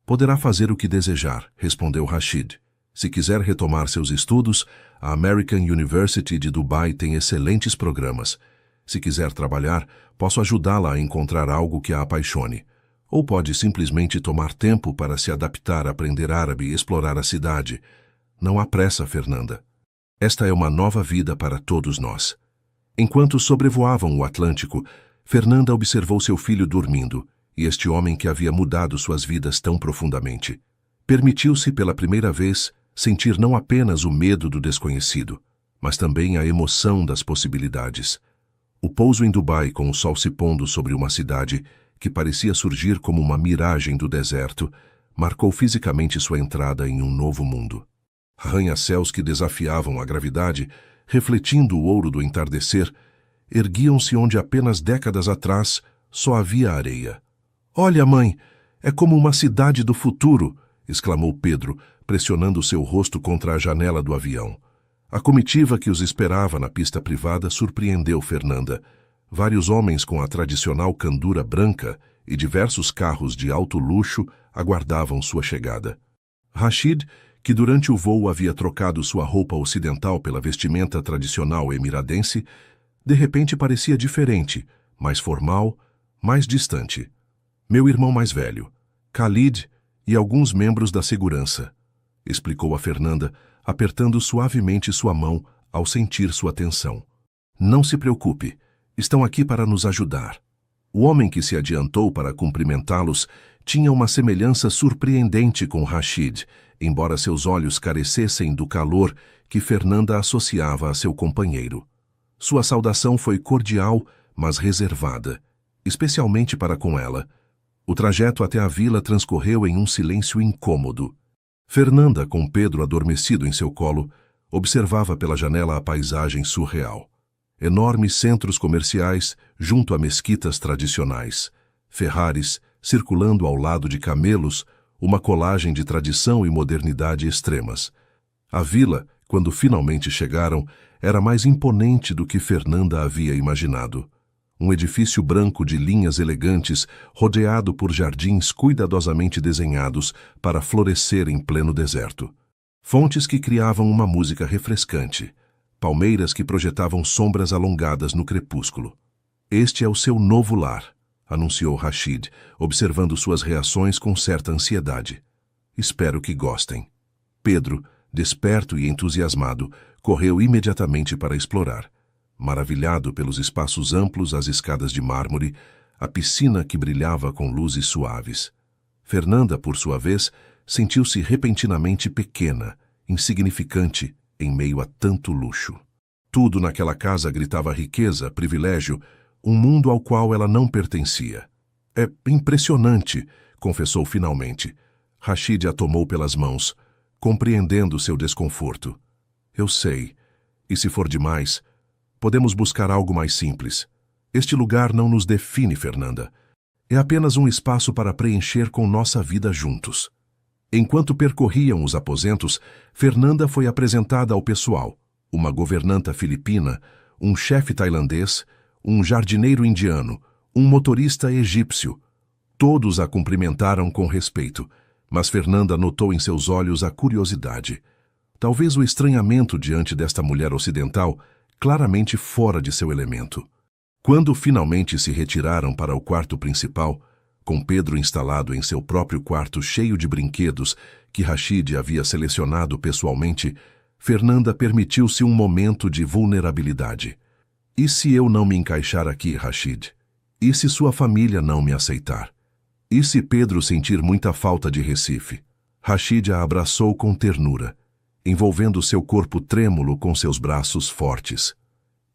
Poderá fazer o que desejar, respondeu Rashid. Se quiser retomar seus estudos, a American University de Dubai tem excelentes programas. Se quiser trabalhar, posso ajudá-la a encontrar algo que a apaixone. Ou pode simplesmente tomar tempo para se adaptar, aprender árabe e explorar a cidade. Não há pressa, Fernanda. Esta é uma nova vida para todos nós. Enquanto sobrevoavam o Atlântico, Fernanda observou seu filho dormindo, e este homem que havia mudado suas vidas tão profundamente. Permitiu-se pela primeira vez sentir não apenas o medo do desconhecido, mas também a emoção das possibilidades. O pouso em Dubai, com o sol se pondo sobre uma cidade que parecia surgir como uma miragem do deserto, marcou fisicamente sua entrada em um novo mundo. Arranha-céus que desafiavam a gravidade, refletindo o ouro do entardecer, erguiam-se onde apenas décadas atrás só havia areia. "Olha, mãe, é como uma cidade do futuro", exclamou Pedro, pressionando seu rosto contra a janela do avião. A comitiva que os esperava na pista privada surpreendeu Fernanda. Vários homens com a tradicional candura branca e diversos carros de alto luxo aguardavam sua chegada. Rashid, que durante o voo havia trocado sua roupa ocidental pela vestimenta tradicional emiradense, de repente parecia diferente, mais formal, mais distante. "Meu irmão mais velho, Khalid e alguns membros da segurança", explicou a Fernanda, apertando suavemente sua mão ao sentir sua tensão. "Não se preocupe, estão aqui para nos ajudar." O homem que se adiantou para cumprimentá-los tinha uma semelhança surpreendente com Rashid, embora seus olhos carecessem do calor que Fernanda associava a seu companheiro. Sua saudação foi cordial, mas reservada, especialmente para com ela. O trajeto até a vila transcorreu em um silêncio incômodo. Fernanda, com Pedro adormecido em seu colo, observava pela janela a paisagem surreal. Enormes centros comerciais junto a mesquitas tradicionais, Ferraris circulando ao lado de camelos, uma colagem de tradição e modernidade extremas. A vila, quando finalmente chegaram, era mais imponente do que Fernanda havia imaginado. Um edifício branco de linhas elegantes, rodeado por jardins cuidadosamente desenhados para florescer em pleno deserto. Fontes que criavam uma música refrescante, palmeiras que projetavam sombras alongadas no crepúsculo. "Este é o seu novo lar", anunciou Rashid, observando suas reações com certa ansiedade. Espero que gostem. Pedro, desperto e entusiasmado, correu imediatamente para explorar. Maravilhado pelos espaços amplos, as escadas de mármore, a piscina que brilhava com luzes suaves. Fernanda, por sua vez, sentiu-se repentinamente pequena, insignificante, em meio a tanto luxo. Tudo naquela casa gritava riqueza, privilégio, um mundo ao qual ela não pertencia. É impressionante, confessou finalmente. Rashid a tomou pelas mãos, compreendendo seu desconforto. Eu sei. E se for demais, podemos buscar algo mais simples. Este lugar não nos define, Fernanda. É apenas um espaço para preencher com nossa vida juntos. Enquanto percorriam os aposentos, Fernanda foi apresentada ao pessoal. Uma governanta filipina, um chefe tailandês, um jardineiro indiano, um motorista egípcio. Todos a cumprimentaram com respeito, mas Fernanda notou em seus olhos a curiosidade. Talvez o estranhamento diante desta mulher ocidental, claramente fora de seu elemento. Quando finalmente se retiraram para o quarto principal, com Pedro instalado em seu próprio quarto cheio de brinquedos que Rashid havia selecionado pessoalmente, Fernanda permitiu-se um momento de vulnerabilidade. E se eu não me encaixar aqui, Rashid? E se sua família não me aceitar? E se Pedro sentir muita falta de Recife? Rashid a abraçou com ternura, envolvendo seu corpo trêmulo com seus braços fortes.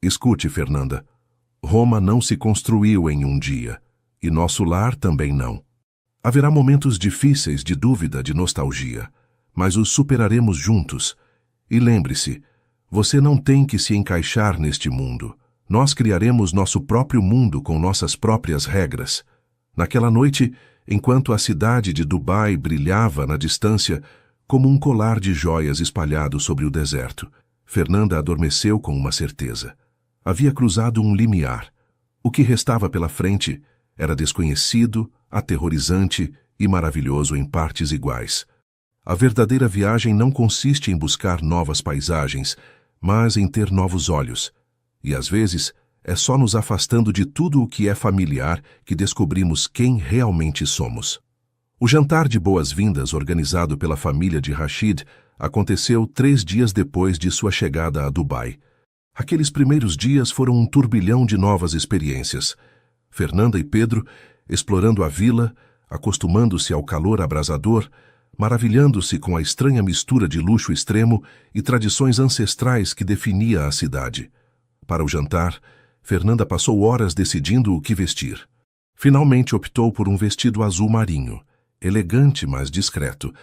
Escute, Fernanda, Roma não se construiu em um dia, e nosso lar também não. Haverá momentos difíceis de dúvida, de nostalgia, mas os superaremos juntos. E lembre-se, você não tem que se encaixar neste mundo. Nós criaremos nosso próprio mundo com nossas próprias regras. Naquela noite, enquanto a cidade de Dubai brilhava na distância, como um colar de joias espalhado sobre o deserto, Fernanda adormeceu com uma certeza. Havia cruzado um limiar. O que restava pela frente era desconhecido, aterrorizante e maravilhoso em partes iguais. A verdadeira viagem não consiste em buscar novas paisagens, mas em ter novos olhos. E às vezes, é só nos afastando de tudo o que é familiar que descobrimos quem realmente somos. O jantar de boas-vindas organizado pela família de Rashid aconteceu 3 dias depois de sua chegada a Dubai. Aqueles primeiros dias foram um turbilhão de novas experiências. Fernanda e Pedro, explorando a vila, acostumando-se ao calor abrasador, maravilhando-se com a estranha mistura de luxo extremo e tradições ancestrais que definia a cidade. Para o jantar, Fernanda passou horas decidindo o que vestir. Finalmente optou por um vestido azul marinho, elegante, mas discreto,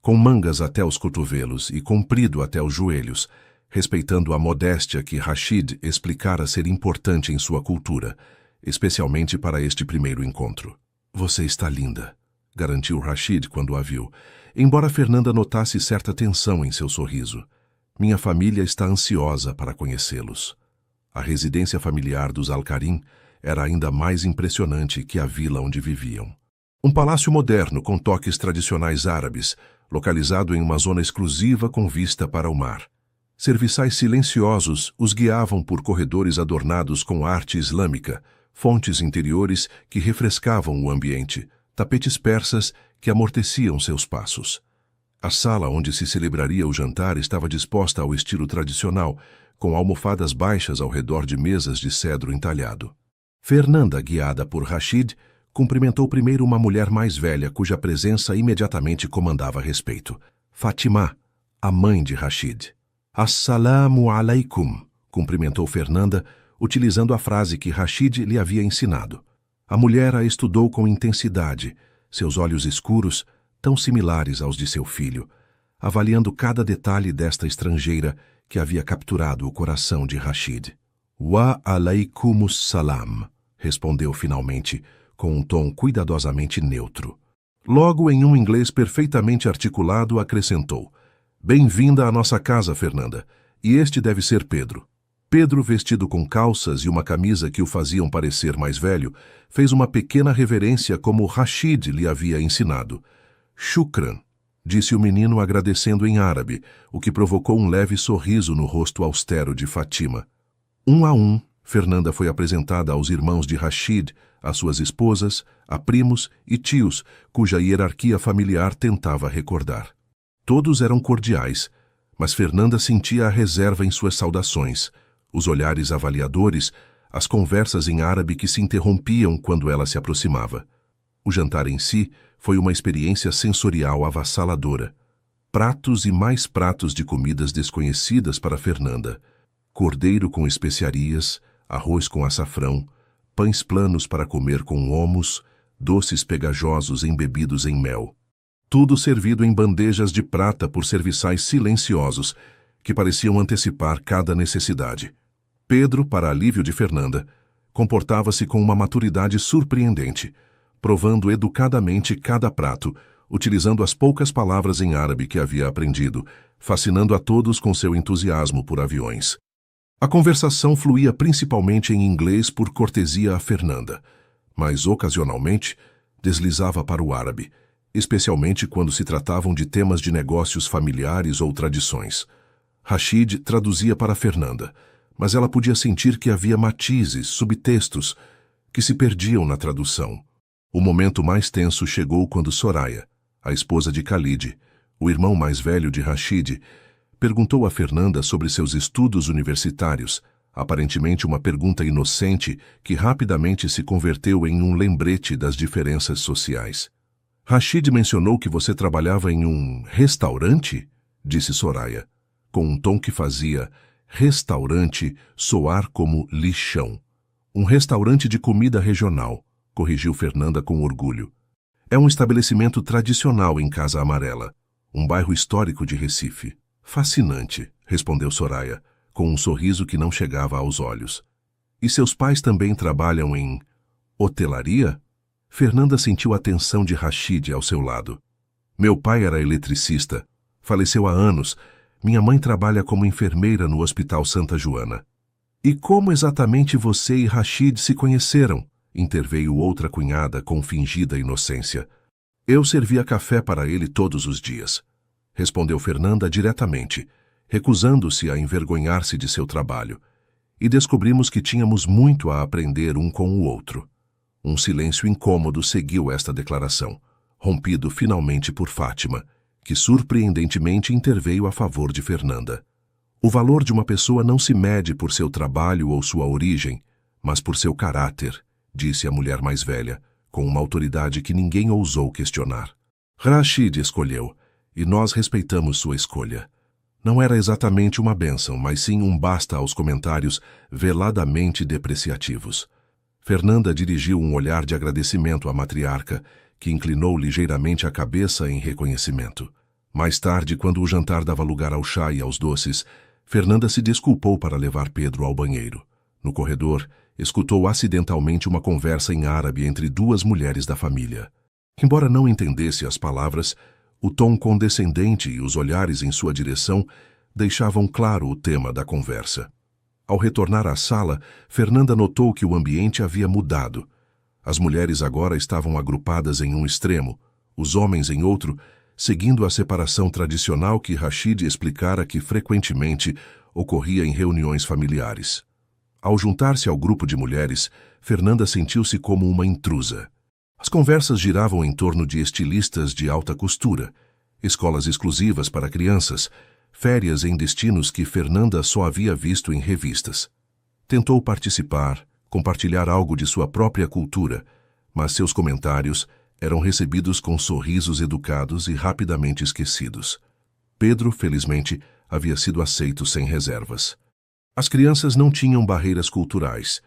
com mangas até os cotovelos e comprido até os joelhos, respeitando a modéstia que Rashid explicara ser importante em sua cultura, especialmente para este primeiro encontro. Você está linda, garantiu Rashid quando a viu, embora Fernanda notasse certa tensão em seu sorriso. Minha família está ansiosa para conhecê-los. A residência familiar dos Al-Karim era ainda mais impressionante que a vila onde viviam. Um palácio moderno com toques tradicionais árabes, localizado em uma zona exclusiva com vista para o mar. Serviçais silenciosos os guiavam por corredores adornados com arte islâmica, fontes interiores que refrescavam o ambiente, tapetes persas que amorteciam seus passos. A sala onde se celebraria o jantar estava disposta ao estilo tradicional, com almofadas baixas ao redor de mesas de cedro entalhado. Fernanda, guiada por Rashid, cumprimentou primeiro uma mulher mais velha cuja presença imediatamente comandava respeito. Fatima, a mãe de Rashid. Assalamu alaikum, cumprimentou Fernanda, utilizando a frase que Rashid lhe havia ensinado. A mulher a estudou com intensidade, seus olhos escuros, tão similares aos de seu filho, avaliando cada detalhe desta estrangeira que havia capturado o coração de Rashid. Wa alaikumus salam, respondeu finalmente, com um tom cuidadosamente neutro. Logo, em um inglês perfeitamente articulado, acrescentou: Bem-vinda à nossa casa, Fernanda, e este deve ser Pedro. Pedro, vestido com calças e uma camisa que o faziam parecer mais velho, fez uma pequena reverência como Rashid lhe havia ensinado. Shukran, disse o menino agradecendo em árabe, o que provocou um leve sorriso no rosto austero de Fatima. Um a um, Fernanda foi apresentada aos irmãos de Rashid, a suas esposas, a primos e tios, cuja hierarquia familiar tentava recordar. Todos eram cordiais, mas Fernanda sentia a reserva em suas saudações, os olhares avaliadores, as conversas em árabe que se interrompiam quando ela se aproximava. O jantar em si foi uma experiência sensorial avassaladora. Pratos e mais pratos de comidas desconhecidas para Fernanda. Cordeiro com especiarias, arroz com açafrão, pães planos para comer com homus, doces pegajosos embebidos em mel. Tudo servido em bandejas de prata por serviçais silenciosos, que pareciam antecipar cada necessidade. Pedro, para alívio de Fernanda, comportava-se com uma maturidade surpreendente, provando educadamente cada prato, utilizando as poucas palavras em árabe que havia aprendido, fascinando a todos com seu entusiasmo por aviões. A conversação fluía principalmente em inglês por cortesia a Fernanda, mas ocasionalmente deslizava para o árabe, especialmente quando se tratavam de temas de negócios familiares ou tradições. Rashid traduzia para Fernanda, mas ela podia sentir que havia matizes, subtextos, que se perdiam na tradução. O momento mais tenso chegou quando Soraya, a esposa de Khalid, o irmão mais velho de Rashid, perguntou a Fernanda sobre seus estudos universitários, aparentemente uma pergunta inocente que rapidamente se converteu em um lembrete das diferenças sociais. Rashid mencionou que você trabalhava em um restaurante? Disse Soraya, com um tom que fazia restaurante soar como lixão. Um restaurante de comida regional, corrigiu Fernanda com orgulho. É um estabelecimento tradicional em Casa Amarela, um bairro histórico de Recife. Fascinante, respondeu Soraya, com um sorriso que não chegava aos olhos. E seus pais também trabalham em hotelaria? Fernanda sentiu a tensão de Rashid ao seu lado. Meu pai era eletricista. Faleceu há anos. Minha mãe trabalha como enfermeira no Hospital Santa Joana. E como exatamente você e Rashid se conheceram? Interveio outra cunhada com fingida inocência. Eu servia café para ele todos os dias. Respondeu Fernanda diretamente, recusando-se a envergonhar-se de seu trabalho. E descobrimos que tínhamos muito a aprender um com o outro. Um silêncio incômodo seguiu esta declaração, rompido finalmente por Fátima, que surpreendentemente interveio a favor de Fernanda. O valor de uma pessoa não se mede por seu trabalho ou sua origem, mas por seu caráter, disse a mulher mais velha, com uma autoridade que ninguém ousou questionar. Rashid escolheu, e nós respeitamos sua escolha. Não era exatamente uma bênção, mas sim um basta aos comentários veladamente depreciativos. Fernanda dirigiu um olhar de agradecimento à matriarca, que inclinou ligeiramente a cabeça em reconhecimento. Mais tarde, quando o jantar dava lugar ao chá e aos doces, Fernanda se desculpou para levar Pedro ao banheiro. No corredor, escutou acidentalmente uma conversa em árabe entre duas mulheres da família. Embora não entendesse as palavras, o tom condescendente e os olhares em sua direção deixavam claro o tema da conversa. Ao retornar à sala, Fernanda notou que o ambiente havia mudado. As mulheres agora estavam agrupadas em um extremo, os homens em outro, seguindo a separação tradicional que Rashid explicara que frequentemente ocorria em reuniões familiares. Ao juntar-se ao grupo de mulheres, Fernanda sentiu-se como uma intrusa. As conversas giravam em torno de estilistas de alta costura, escolas exclusivas para crianças, férias em destinos que Fernanda só havia visto em revistas. Tentou participar, compartilhar algo de sua própria cultura, mas seus comentários eram recebidos com sorrisos educados e rapidamente esquecidos. Pedro, felizmente, havia sido aceito sem reservas. As crianças não tinham barreiras culturais,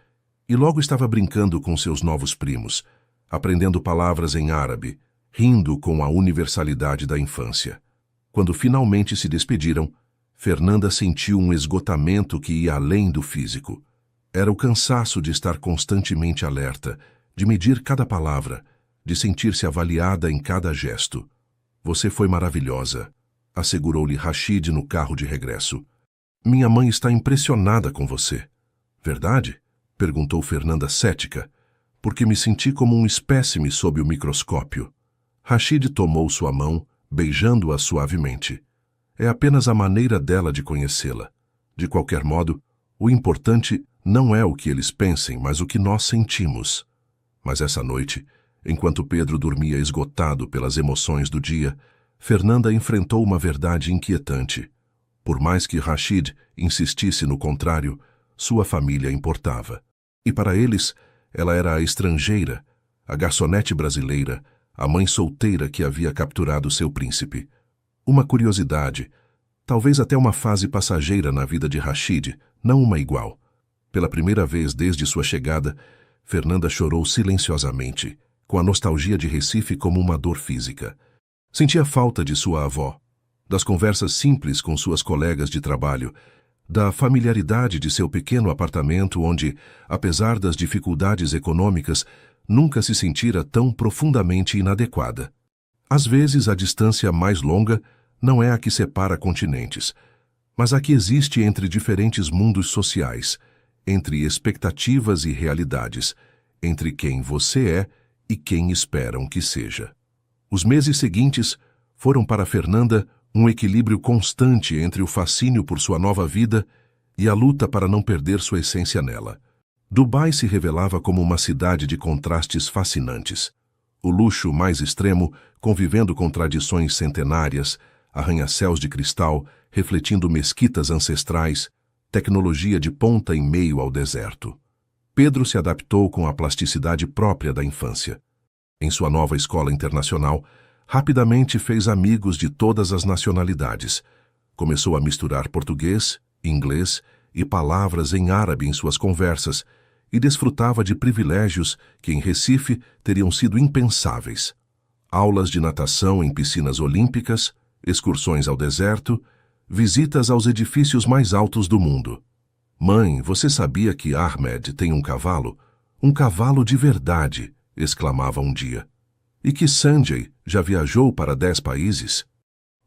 e logo estava brincando com seus novos primos, aprendendo palavras em árabe, rindo com a universalidade da infância. Quando finalmente se despediram, Fernanda sentiu um esgotamento que ia além do físico. Era o cansaço de estar constantemente alerta, de medir cada palavra, de sentir-se avaliada em cada gesto. Você foi maravilhosa, assegurou-lhe Rashid no carro de regresso. Minha mãe está impressionada com você. Verdade? Perguntou Fernanda cética, porque me senti como um espécime sob o microscópio. Rashid tomou sua mão, beijando-a suavemente. É apenas a maneira dela de conhecê-la. De qualquer modo, o importante não é o que eles pensem, mas o que nós sentimos. Mas essa noite, enquanto Pedro dormia esgotado pelas emoções do dia, Fernanda enfrentou uma verdade inquietante. Por mais que Rachid insistisse no contrário, sua família importava. E para eles, ela era a estrangeira, a garçonete brasileira, a mãe solteira que havia capturado seu príncipe. Uma curiosidade, talvez até uma fase passageira na vida de Rachid, não uma igual. Pela primeira vez desde sua chegada, Fernanda chorou silenciosamente, com a nostalgia de Recife como uma dor física. Sentia falta de sua avó, das conversas simples com suas colegas de trabalho, da familiaridade de seu pequeno apartamento onde, apesar das dificuldades econômicas, nunca se sentira tão profundamente inadequada. Às vezes, a distância mais longa não é a que separa continentes, mas a que existe entre diferentes mundos sociais, entre expectativas e realidades, entre quem você é e quem esperam que seja. Os meses seguintes foram para Fernanda um equilíbrio constante entre o fascínio por sua nova vida e a luta para não perder sua essência nela. Dubai se revelava como uma cidade de contrastes fascinantes. O luxo mais extremo, convivendo com tradições centenárias, arranha-céus de cristal, refletindo mesquitas ancestrais, tecnologia de ponta em meio ao deserto. Pedro se adaptou com a plasticidade própria da infância. Em sua nova escola internacional, rapidamente fez amigos de todas as nacionalidades. Começou a misturar português, inglês e palavras em árabe em suas conversas e desfrutava de privilégios que em Recife teriam sido impensáveis. Aulas de natação em piscinas olímpicas, excursões ao deserto, visitas aos edifícios mais altos do mundo. "Mãe, você sabia que Ahmed tem um cavalo? Um cavalo de verdade!" exclamava um dia. "E que Sanjay já viajou para 10 países?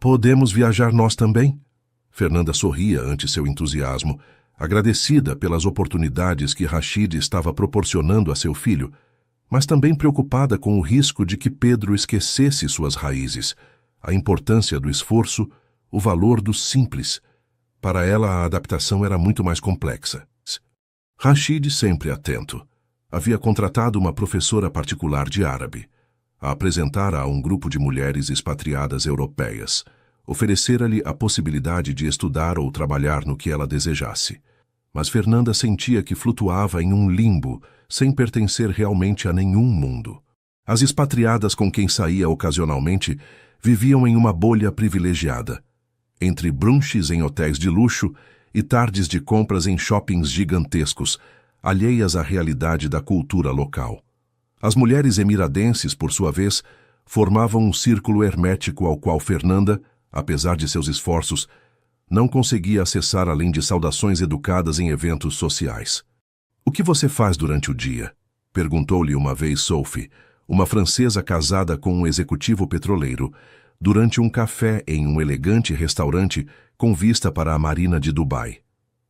Podemos viajar nós também?" Fernanda sorria ante seu entusiasmo, agradecida pelas oportunidades que Rachid estava proporcionando a seu filho, mas também preocupada com o risco de que Pedro esquecesse suas raízes, a importância do esforço, o valor do simples. Para ela, a adaptação era muito mais complexa. Rachid, sempre atento, havia contratado uma professora particular de árabe. A apresentara a um grupo de mulheres expatriadas europeias. Oferecera-lhe a possibilidade de estudar ou trabalhar no que ela desejasse. Mas Fernanda sentia que flutuava em um limbo, sem pertencer realmente a nenhum mundo. As expatriadas com quem saía ocasionalmente viviam em uma bolha privilegiada, entre brunches em hotéis de luxo e tardes de compras em shoppings gigantescos, alheias à realidade da cultura local. As mulheres emiradenses, por sua vez, formavam um círculo hermético ao qual Fernanda, apesar de seus esforços, não conseguia acessar além de saudações educadas em eventos sociais. "O que você faz durante o dia?" perguntou-lhe uma vez Sophie, uma francesa casada com um executivo petroleiro, durante um café em um elegante restaurante com vista para a marina de Dubai.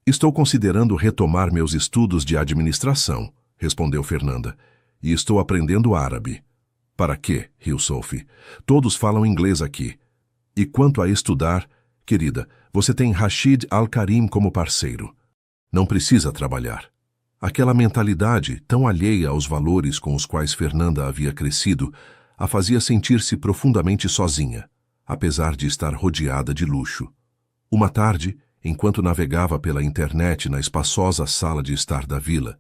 "Estou considerando retomar meus estudos de administração", respondeu Fernanda, "e estou aprendendo árabe." "Para quê?" riu Sophie. "Todos falam inglês aqui. E quanto a estudar, querida, você tem Rachid Al-Karim como parceiro. Não precisa trabalhar." Aquela mentalidade, tão alheia aos valores com os quais Fernanda havia crescido, a fazia sentir-se profundamente sozinha, apesar de estar rodeada de luxo. Uma tarde, enquanto navegava pela internet na espaçosa sala de estar da vila,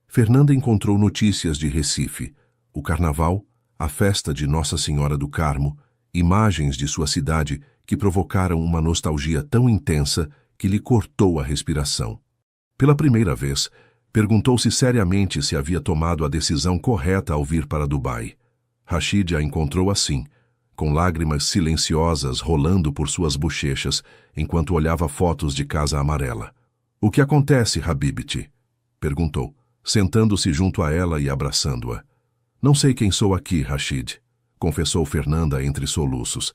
Fernanda encontrou notícias de Recife, o carnaval, a festa de Nossa Senhora do Carmo, imagens de sua cidade que provocaram uma nostalgia tão intensa que lhe cortou a respiração. Pela primeira vez, perguntou-se seriamente se havia tomado a decisão correta ao vir para Dubai. Rachid a encontrou assim, com lágrimas silenciosas rolando por suas bochechas, enquanto olhava fotos de Casa Amarela. "O que acontece, Habibti?" perguntou, sentando-se junto a ela e abraçando-a. "Não sei quem sou aqui, Rachid", confessou Fernanda entre soluços.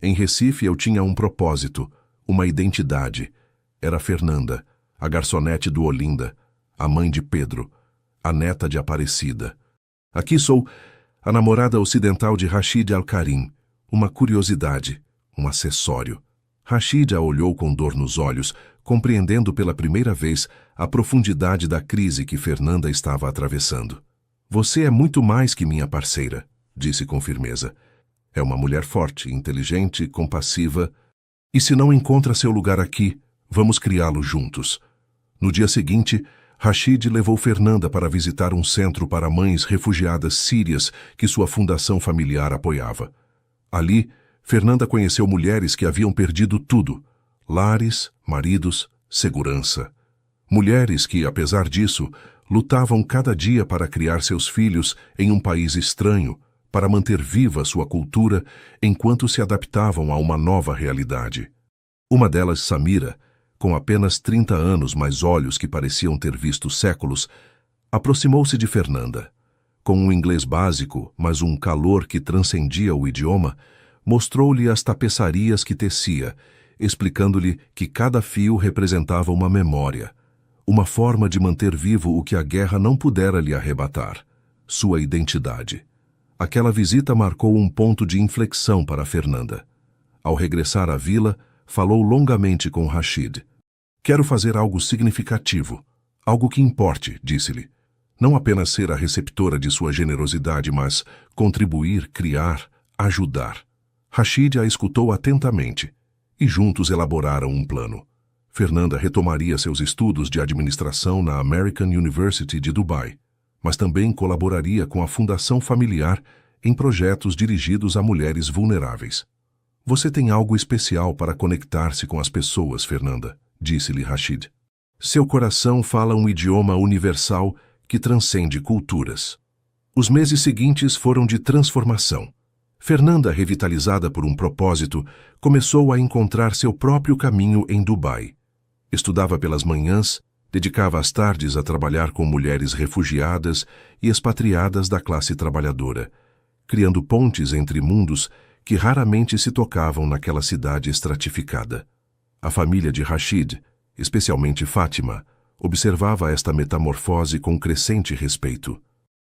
"Em Recife eu tinha um propósito, uma identidade. Era Fernanda, a garçonete do Olinda, a mãe de Pedro, a neta de Aparecida. Aqui sou a namorada ocidental de Rachid Al-Karim, uma curiosidade, um acessório." Rachid a olhou com dor nos olhos, compreendendo pela primeira vez a profundidade da crise que Fernanda estava atravessando. Você é muito mais que minha parceira, disse com firmeza. É uma mulher forte, inteligente, compassiva. E se não encontra seu lugar aqui, vamos criá-lo juntos. No dia seguinte, Rashid levou Fernanda para visitar um centro para mães refugiadas sírias que sua fundação familiar apoiava. Ali, Fernanda conheceu mulheres que haviam perdido tudo: lares, maridos, segurança. Mulheres que, apesar disso, lutavam cada dia para criar seus filhos em um país estranho, para manter viva sua cultura enquanto se adaptavam a uma nova realidade. Uma delas, Samira, com apenas 30 anos, mas olhos que pareciam ter visto séculos, aproximou-se de Fernanda. Com um inglês básico, mas um calor que transcendia o idioma, mostrou-lhe as tapeçarias que tecia, explicando-lhe que cada fio representava uma memória, uma forma de manter vivo o que a guerra não pudera lhe arrebatar: sua identidade. Aquela visita marcou um ponto de inflexão para Fernanda. Ao regressar à vila, falou longamente com Rashid. Quero fazer algo significativo, algo que importe, disse-lhe. Não apenas ser a receptora de sua generosidade, mas contribuir, criar, ajudar. Rashid a escutou atentamente, e juntos elaboraram um plano. Fernanda retomaria seus estudos de administração na American University de Dubai, mas também colaboraria com a Fundação Familiar em projetos dirigidos a mulheres vulneráveis. Você tem algo especial para conectar-se com as pessoas, Fernanda, disse-lhe Rashid. Seu coração fala um idioma universal que transcende culturas. Os meses seguintes foram de transformação. Fernanda, revitalizada por um propósito, começou a encontrar seu próprio caminho em Dubai. Estudava pelas manhãs, dedicava as tardes a trabalhar com mulheres refugiadas e expatriadas da classe trabalhadora, criando pontes entre mundos que raramente se tocavam naquela cidade estratificada. A família de Rashid, especialmente Fátima, observava esta metamorfose com crescente respeito.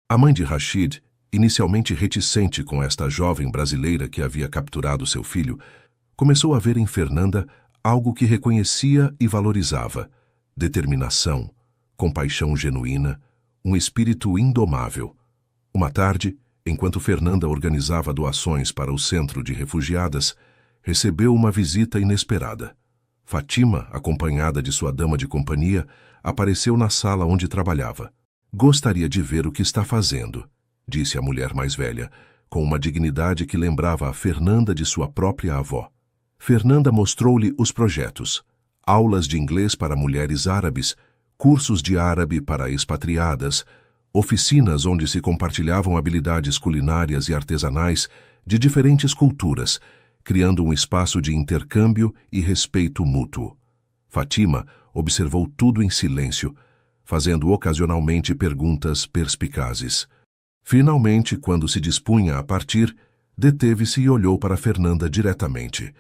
A mãe de Rashid, inicialmente reticente com esta jovem brasileira que havia capturado seu filho, começou a ver em Fernanda algo que reconhecia e valorizava: determinação, compaixão genuína, um espírito indomável. Uma tarde, enquanto Fernanda organizava doações para o centro de refugiadas, recebeu uma visita inesperada. Fátima, acompanhada de sua dama de companhia, apareceu na sala onde trabalhava. Gostaria de ver o que está fazendo, disse a mulher mais velha, com uma dignidade que lembrava a Fernanda de sua própria avó. Fernanda mostrou-lhe os projetos: aulas de inglês para mulheres árabes, cursos de árabe para expatriadas, oficinas onde se compartilhavam habilidades culinárias e artesanais de diferentes culturas, criando um espaço de intercâmbio e respeito mútuo. Fátima observou tudo em silêncio, fazendo ocasionalmente perguntas perspicazes. Finalmente, quando se dispunha a partir, deteve-se e olhou para Fernanda diretamente.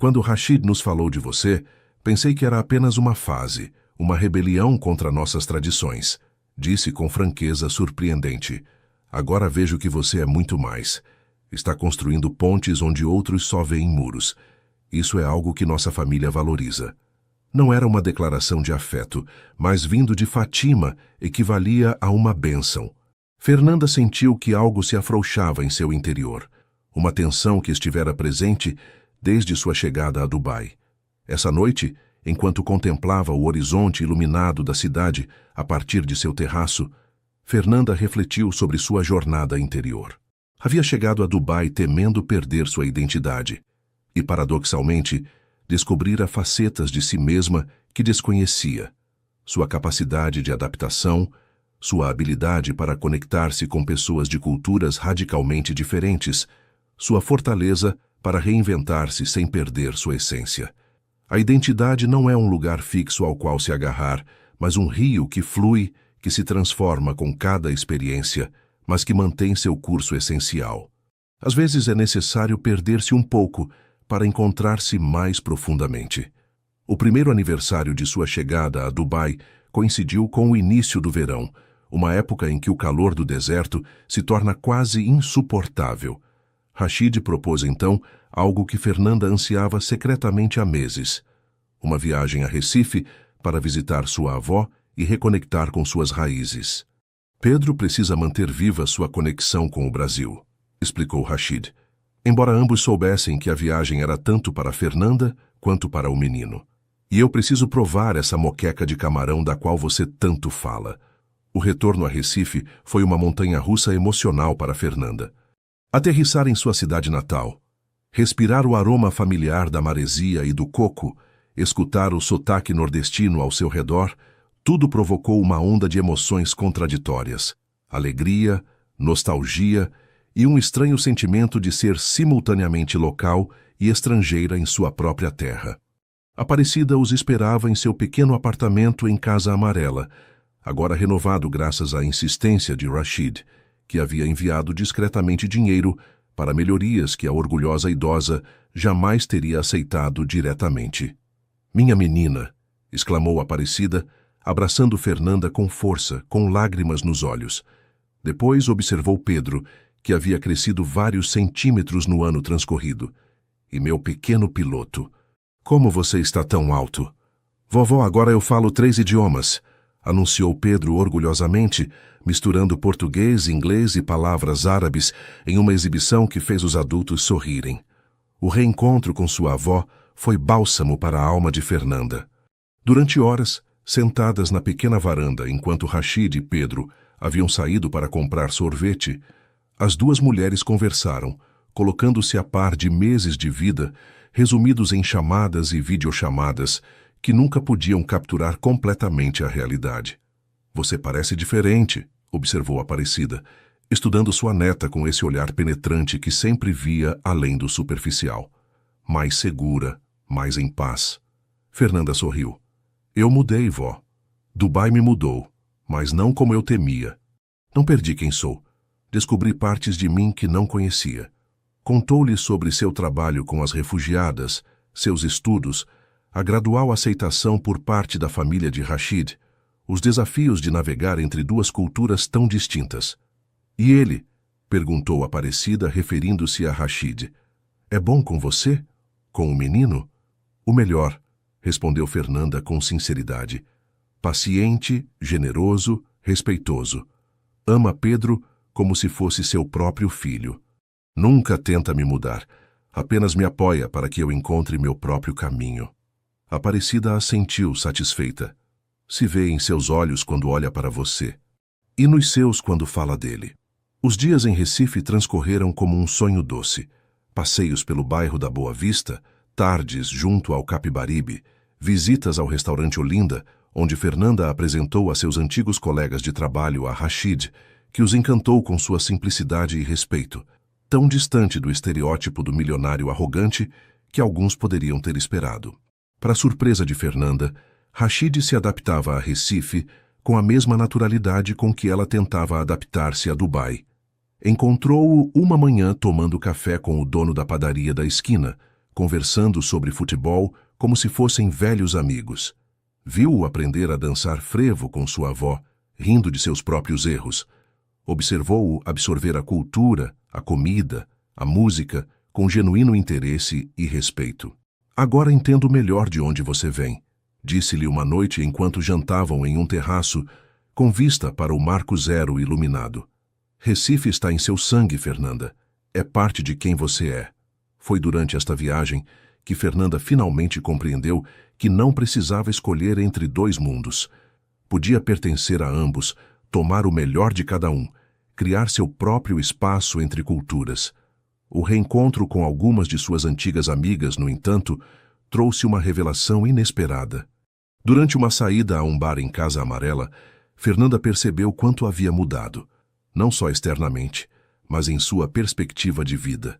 Quando Rashid nos falou de você, pensei que era apenas uma fase, uma rebelião contra nossas tradições, disse com franqueza surpreendente. Agora vejo que você é muito mais. Está construindo pontes onde outros só veem muros. Isso é algo que nossa família valoriza. Não era uma declaração de afeto, mas vindo de Fátima, equivalia a uma bênção. Fernanda sentiu que algo se afrouxava em seu interior, uma tensão que estivera presente desde sua chegada a Dubai. Essa noite, enquanto contemplava o horizonte iluminado da cidade a partir de seu terraço, Fernanda refletiu sobre sua jornada interior. Havia chegado a Dubai temendo perder sua identidade e, paradoxalmente, descobrira facetas de si mesma que desconhecia: sua capacidade de adaptação, sua habilidade para conectar-se com pessoas de culturas radicalmente diferentes, sua fortaleza para reinventar-se sem perder sua essência. A identidade não é um lugar fixo ao qual se agarrar, mas um rio que flui, que se transforma com cada experiência, mas que mantém seu curso essencial. Às vezes é necessário perder-se um pouco para encontrar-se mais profundamente. O primeiro aniversário de sua chegada a Dubai coincidiu com o início do verão, uma época em que o calor do deserto se torna quase insuportável. Rashid propôs então algo que Fernanda ansiava secretamente há meses: uma viagem a Recife para visitar sua avó e reconectar com suas raízes. Pedro precisa manter viva sua conexão com o Brasil, explicou Rashid, embora ambos soubessem que a viagem era tanto para Fernanda quanto para o menino. E eu preciso provar essa moqueca de camarão da qual você tanto fala. O retorno a Recife foi uma montanha-russa emocional para Fernanda. Aterrissar em sua cidade natal, respirar o aroma familiar da maresia e do coco, escutar o sotaque nordestino ao seu redor, tudo provocou uma onda de emoções contraditórias, alegria, nostalgia e um estranho sentimento de ser simultaneamente local e estrangeira em sua própria terra. Aparecida os esperava em seu pequeno apartamento em Casa Amarela, agora renovado graças à insistência de Rashid, que havia enviado discretamente dinheiro para melhorias que a orgulhosa idosa jamais teria aceitado diretamente. "Minha menina!", exclamou Aparecida, abraçando Fernanda com força, com lágrimas nos olhos. Depois observou Pedro, que havia crescido vários centímetros no ano transcorrido. "E meu pequeno piloto, como você está tão alto?" "Vovó, agora eu falo 3 idiomas", anunciou Pedro orgulhosamente, misturando português, inglês e palavras árabes em uma exibição que fez os adultos sorrirem. O reencontro com sua avó foi bálsamo para a alma de Fernanda. Durante horas, sentadas na pequena varanda enquanto Rashid e Pedro haviam saído para comprar sorvete, as duas mulheres conversaram, colocando-se a par de meses de vida, resumidos em chamadas e videochamadas, que nunca podiam capturar completamente a realidade. "Você parece diferente", observou Aparecida, estudando sua neta com esse olhar penetrante que sempre via além do superficial. "Mais segura, mais em paz." Fernanda sorriu. "Eu mudei, vó. Dubai me mudou, mas não como eu temia. Não perdi quem sou. Descobri partes de mim que não conhecia." Contou-lhe sobre seu trabalho com as refugiadas, seus estudos, a gradual aceitação por parte da família de Rashid, os desafios de navegar entre duas culturas tão distintas. "E ele?", perguntou Aparecida, referindo-se a Rashid. "É bom com você? Com o menino?" "O melhor", respondeu Fernanda com sinceridade. "Paciente, generoso, respeitoso. Ama Pedro como se fosse seu próprio filho. Nunca tenta me mudar, apenas me apoia para que eu encontre meu próprio caminho." Aparecida assentiu, satisfeita. "Se vê em seus olhos quando olha para você, e nos seus quando fala dele." Os dias em Recife transcorreram como um sonho doce. Passeios pelo bairro da Boa Vista, tardes junto ao Capibaribe, visitas ao restaurante Olinda, onde Fernanda apresentou a seus antigos colegas de trabalho a Rashid, que os encantou com sua simplicidade e respeito, tão distante do estereótipo do milionário arrogante que alguns poderiam ter esperado. Para surpresa de Fernanda, Rashid se adaptava a Recife com a mesma naturalidade com que ela tentava adaptar-se a Dubai. Encontrou-o uma manhã tomando café com o dono da padaria da esquina, conversando sobre futebol como se fossem velhos amigos. Viu-o aprender a dançar frevo com sua avó, rindo de seus próprios erros. Observou-o absorver a cultura, a comida, a música, com genuíno interesse e respeito. "Agora entendo melhor de onde você vem", disse-lhe uma noite enquanto jantavam em um terraço, com vista para o Marco Zero iluminado. "Recife está em seu sangue, Fernanda. É parte de quem você é." Foi durante esta viagem que Fernanda finalmente compreendeu que não precisava escolher entre 2 mundos. Podia pertencer a ambos, tomar o melhor de cada um, criar seu próprio espaço entre culturas. O reencontro com algumas de suas antigas amigas, no entanto, trouxe uma revelação inesperada. Durante uma saída a um bar em Casa Amarela, Fernanda percebeu quanto havia mudado, não só externamente, mas em sua perspectiva de vida.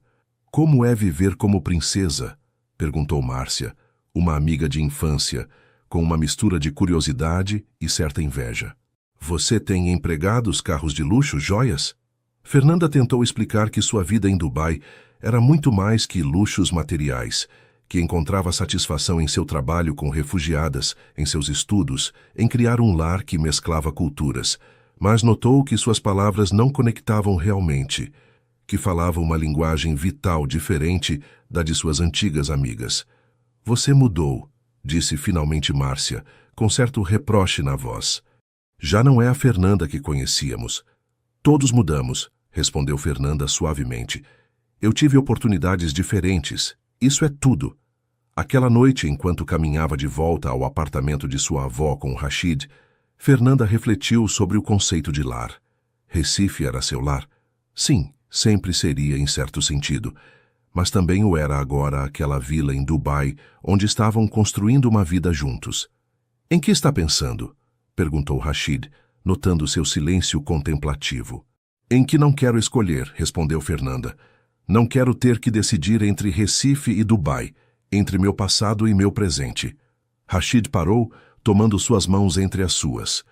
"Como é viver como princesa?", perguntou Márcia, uma amiga de infância, com uma mistura de curiosidade e certa inveja. "Você tem empregados, carros de luxo, joias?" Fernanda tentou explicar que sua vida em Dubai era muito mais que luxos materiais, que encontrava satisfação em seu trabalho com refugiadas, em seus estudos, em criar um lar que mesclava culturas, mas notou que suas palavras não conectavam realmente, que falavam uma linguagem vital diferente da de suas antigas amigas. "Você mudou", disse finalmente Márcia, com certo reproche na voz. Já não é a Fernanda que conhecíamos. Todos mudamos, respondeu Fernanda suavemente. Eu tive oportunidades diferentes. Isso é tudo. Aquela noite, enquanto caminhava de volta ao apartamento de sua avó com Rashid, Fernanda refletiu sobre o conceito de lar. Recife era seu lar? Sim, sempre seria em certo sentido. Mas também o era agora aquela vila em Dubai, onde estavam construindo uma vida juntos. Em que está pensando? Perguntou Rashid, notando seu silêncio contemplativo. Em que não quero escolher, respondeu Fernanda. Não quero ter que decidir entre Recife e Dubai, entre meu passado e meu presente. Rashid parou, tomando suas mãos entre as suas.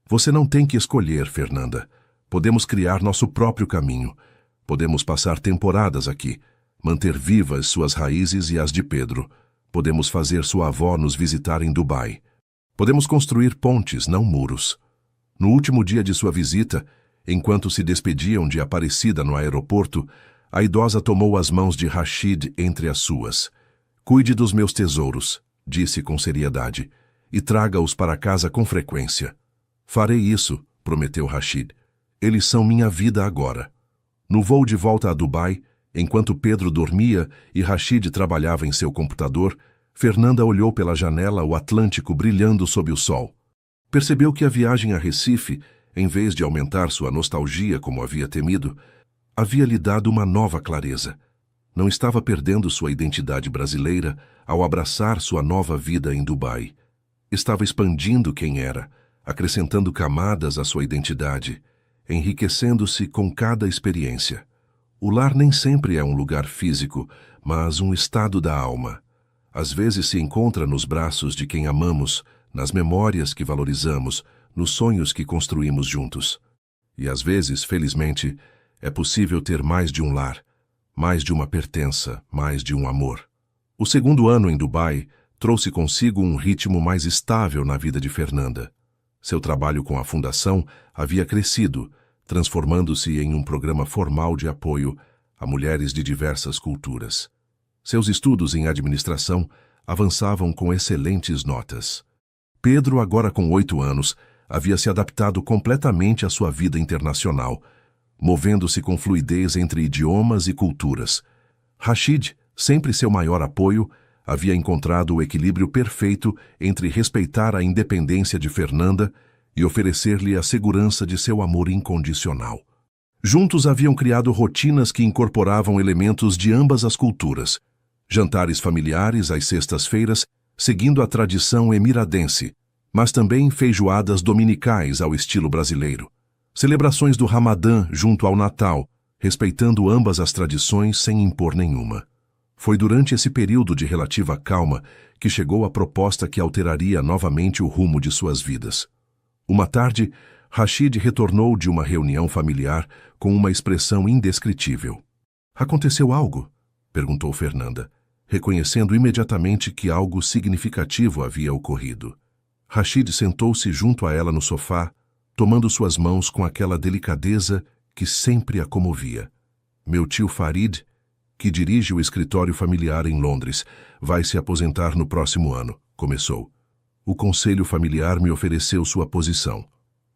Você não tem que escolher, Fernanda. Podemos criar nosso próprio caminho. Podemos passar temporadas aqui, manter vivas suas raízes e as de Pedro. Podemos fazer sua avó nos visitar em Dubai. Podemos construir pontes, não muros. No último dia de sua visita, enquanto se despediam de Aparecida no aeroporto, a idosa tomou as mãos de Rashid entre as suas. Cuide dos meus tesouros, disse com seriedade, e traga-os para casa com frequência. Farei isso, prometeu Rashid. Eles são minha vida agora. No voo de volta a Dubai, enquanto Pedro dormia e Rashid trabalhava em seu computador, Fernanda olhou pela janela o Atlântico brilhando sob o sol. Percebeu que a viagem a Recife, em vez de aumentar sua nostalgia como havia temido, havia lhe dado uma nova clareza. Não estava perdendo sua identidade brasileira ao abraçar sua nova vida em Dubai. Estava expandindo quem era, acrescentando camadas à sua identidade, enriquecendo-se com cada experiência. O lar nem sempre é um lugar físico, mas um estado da alma. Às vezes se encontra nos braços de quem amamos, nas memórias que valorizamos, nos sonhos que construímos juntos. E às vezes, felizmente, é possível ter mais de um lar, mais de uma pertença, mais de um amor. O segundo ano em Dubai trouxe consigo um ritmo mais estável na vida de Fernanda. Seu trabalho com a fundação havia crescido, transformando-se em um programa formal de apoio a mulheres de diversas culturas. Seus estudos em administração avançavam com excelentes notas. Pedro, agora com 8 anos, havia se adaptado completamente à sua vida internacional, movendo-se com fluidez entre idiomas e culturas. Rashid, sempre seu maior apoio, havia encontrado o equilíbrio perfeito entre respeitar a independência de Fernanda e oferecer-lhe a segurança de seu amor incondicional. Juntos haviam criado rotinas que incorporavam elementos de ambas as culturas. Jantares familiares às sextas-feiras, seguindo a tradição emiradense, mas também feijoadas dominicais ao estilo brasileiro. Celebrações do Ramadã junto ao Natal, respeitando ambas as tradições sem impor nenhuma. Foi durante esse período de relativa calma que chegou a proposta que alteraria novamente o rumo de suas vidas. Uma tarde, Rashid retornou de uma reunião familiar com uma expressão indescritível. "Aconteceu algo?" perguntou Fernanda, reconhecendo imediatamente que algo significativo havia ocorrido. Rashid sentou-se junto a ela no sofá, tomando suas mãos com aquela delicadeza que sempre a comovia. "Meu tio Farid, que dirige o escritório familiar em Londres, vai se aposentar no próximo ano", começou. "O conselho familiar me ofereceu sua posição."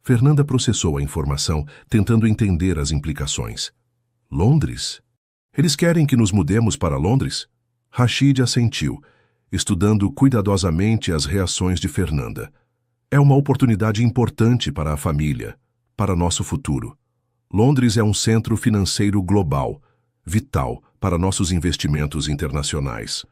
Fernanda processou a informação, tentando entender as implicações. "Londres? Eles querem que nos mudemos para Londres?" Rashid assentiu, estudando cuidadosamente as reações de Fernanda. "É uma oportunidade importante para a família, para nosso futuro. Londres é um centro financeiro global, vital para nossos investimentos internacionais."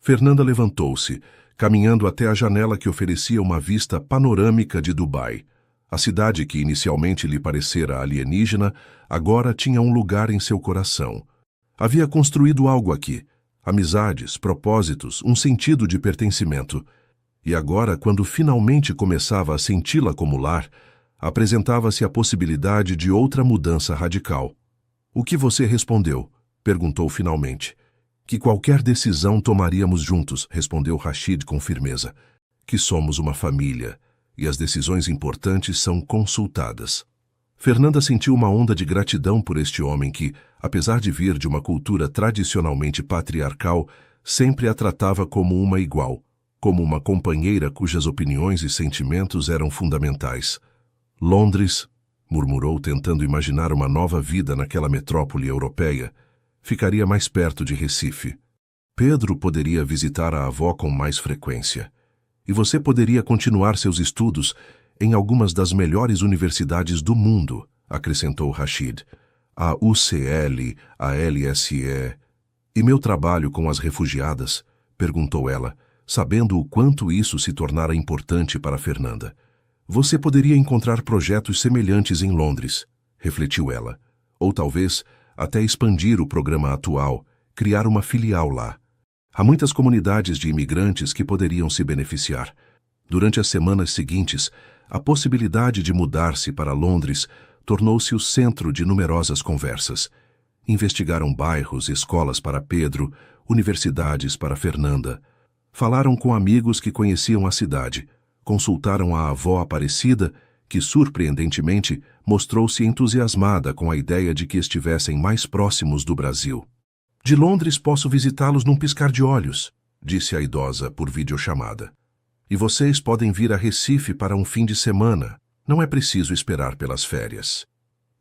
Fernanda levantou-se, caminhando até a janela que oferecia uma vista panorâmica de Dubai. A cidade que inicialmente lhe parecera alienígena, agora tinha um lugar em seu coração. Havia construído algo aqui, amizades, propósitos, um sentido de pertencimento. E agora, quando finalmente começava a senti-la como lar, apresentava-se a possibilidade de outra mudança radical. "O que você respondeu?" perguntou finalmente. "Que qualquer decisão tomaríamos juntos", respondeu Rashid com firmeza. "Que somos uma família e as decisões importantes são consultadas." Fernanda sentiu uma onda de gratidão por este homem que, apesar de vir de uma cultura tradicionalmente patriarcal, sempre a tratava como uma igual, como uma companheira cujas opiniões e sentimentos eram fundamentais. Londres, murmurou tentando imaginar uma nova vida naquela metrópole europeia, ficaria mais perto de Recife. Pedro poderia visitar a avó com mais frequência. E você poderia continuar seus estudos em algumas das melhores universidades do mundo, acrescentou Rashid. A UCL, a LSE... E meu trabalho com as refugiadas? Perguntou ela, sabendo o quanto isso se tornara importante para Fernanda. Você poderia encontrar projetos semelhantes em Londres, refletiu ela. Ou talvez até expandir o programa atual, criar uma filial lá. Há muitas comunidades de imigrantes que poderiam se beneficiar. Durante as semanas seguintes, a possibilidade de mudar-se para Londres tornou-se o centro de numerosas conversas. Investigaram bairros, escolas para Pedro, universidades para Fernanda. Falaram com amigos que conheciam a cidade. Consultaram a avó Aparecida, que, surpreendentemente, mostrou-se entusiasmada com a ideia de que estivessem mais próximos do Brasil. De Londres posso visitá-los num piscar de olhos, disse a idosa por videochamada. E vocês podem vir a Recife para um fim de semana. Não é preciso esperar pelas férias.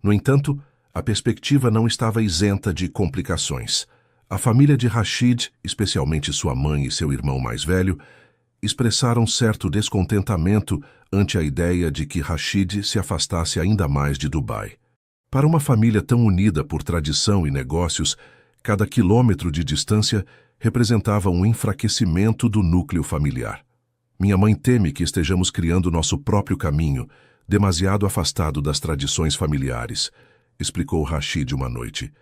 No entanto, a perspectiva não estava isenta de complicações. A família de Rashid, especialmente sua mãe e seu irmão mais velho, expressaram certo descontentamento ante a ideia de que Rashid se afastasse ainda mais de Dubai. Para uma família tão unida por tradição e negócios, cada quilômetro de distância representava um enfraquecimento do núcleo familiar. Minha mãe teme que estejamos criando nosso próprio caminho, demasiado afastado das tradições familiares, explicou Rashid uma noite.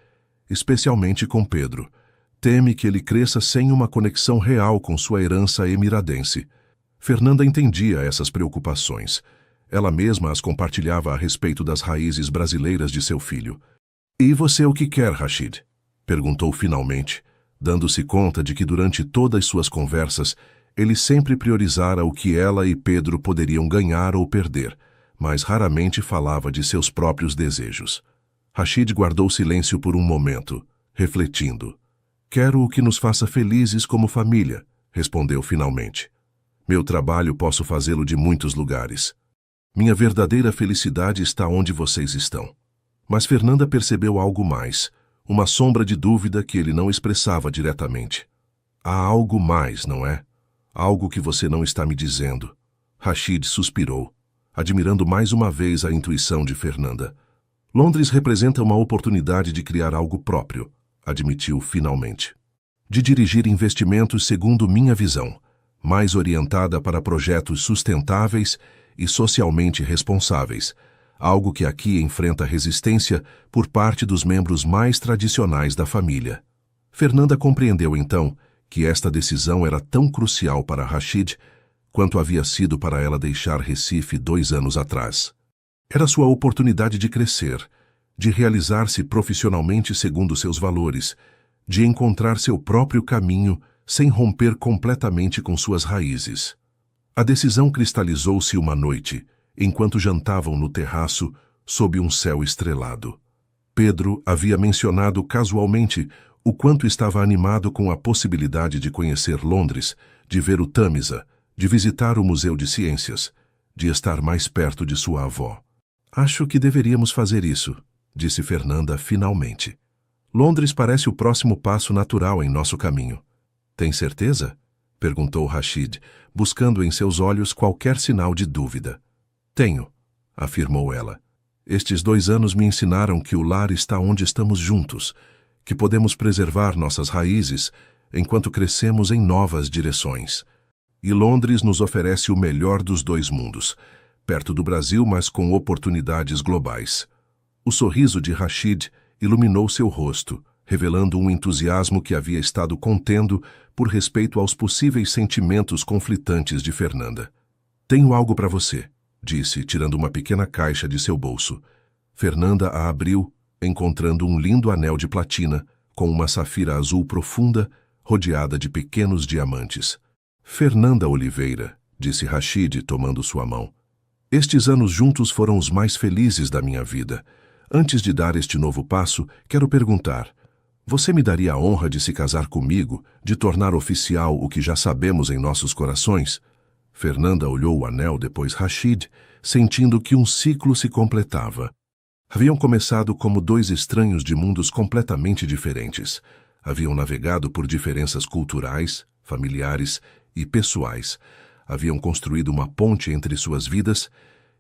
Especialmente com Pedro. Teme que ele cresça sem uma conexão real com sua herança emiradense. Fernanda entendia essas preocupações. Ela mesma as compartilhava a respeito das raízes brasileiras de seu filho. E você o que quer, Rashid? Perguntou finalmente, dando-se conta de que durante todas suas conversas ele sempre priorizara o que ela e Pedro poderiam ganhar ou perder, mas raramente falava de seus próprios desejos. Rashid guardou silêncio por um momento, refletindo. Quero o que nos faça felizes como família, respondeu finalmente. Meu trabalho posso fazê-lo de muitos lugares. Minha verdadeira felicidade está onde vocês estão. Mas Fernanda percebeu algo mais, uma sombra de dúvida que ele não expressava diretamente. Há algo mais, não é? Algo que você não está me dizendo. Rashid suspirou, admirando mais uma vez a intuição de Fernanda. Londres representa uma oportunidade de criar algo próprio, admitiu finalmente. De dirigir investimentos segundo minha visão, mais orientada para projetos sustentáveis e socialmente responsáveis, algo que aqui enfrenta resistência por parte dos membros mais tradicionais da família. Fernanda compreendeu então que esta decisão era tão crucial para Rashid quanto havia sido para ela deixar Recife 2 anos atrás. Era sua oportunidade de crescer, de realizar-se profissionalmente segundo seus valores, de encontrar seu próprio caminho sem romper completamente com suas raízes. A decisão cristalizou-se uma noite, enquanto jantavam no terraço, sob um céu estrelado. Pedro havia mencionado casualmente o quanto estava animado com a possibilidade de conhecer Londres, de ver o Tâmisa, de visitar o Museu de Ciências, de estar mais perto de sua avó. Acho que deveríamos fazer isso, disse Fernanda finalmente. Londres parece o próximo passo natural em nosso caminho. Tem certeza? Perguntou Rashid, buscando em seus olhos qualquer sinal de dúvida. Tenho, afirmou ela. Estes 2 anos me ensinaram que o lar está onde estamos juntos, que podemos preservar nossas raízes enquanto crescemos em novas direções. E Londres nos oferece o melhor dos 2 mundos, perto do Brasil, mas com oportunidades globais. O sorriso de Rashid iluminou seu rosto, revelando um entusiasmo que havia estado contendo por respeito aos possíveis sentimentos conflitantes de Fernanda. Tenho algo para você, disse, tirando uma pequena caixa de seu bolso. Fernanda a abriu, encontrando um lindo anel de platina, com uma safira azul profunda, rodeada de pequenos diamantes. Fernanda Oliveira, disse Rashid, tomando sua mão. Estes anos juntos foram os mais felizes da minha vida. Antes de dar este novo passo, quero perguntar, você me daria a honra de se casar comigo, de tornar oficial o que já sabemos em nossos corações? Fernanda olhou o anel, depois Rashid, sentindo que um ciclo se completava. Haviam começado como dois estranhos de mundos completamente diferentes. Haviam navegado por diferenças culturais, familiares e pessoais. Haviam construído uma ponte entre suas vidas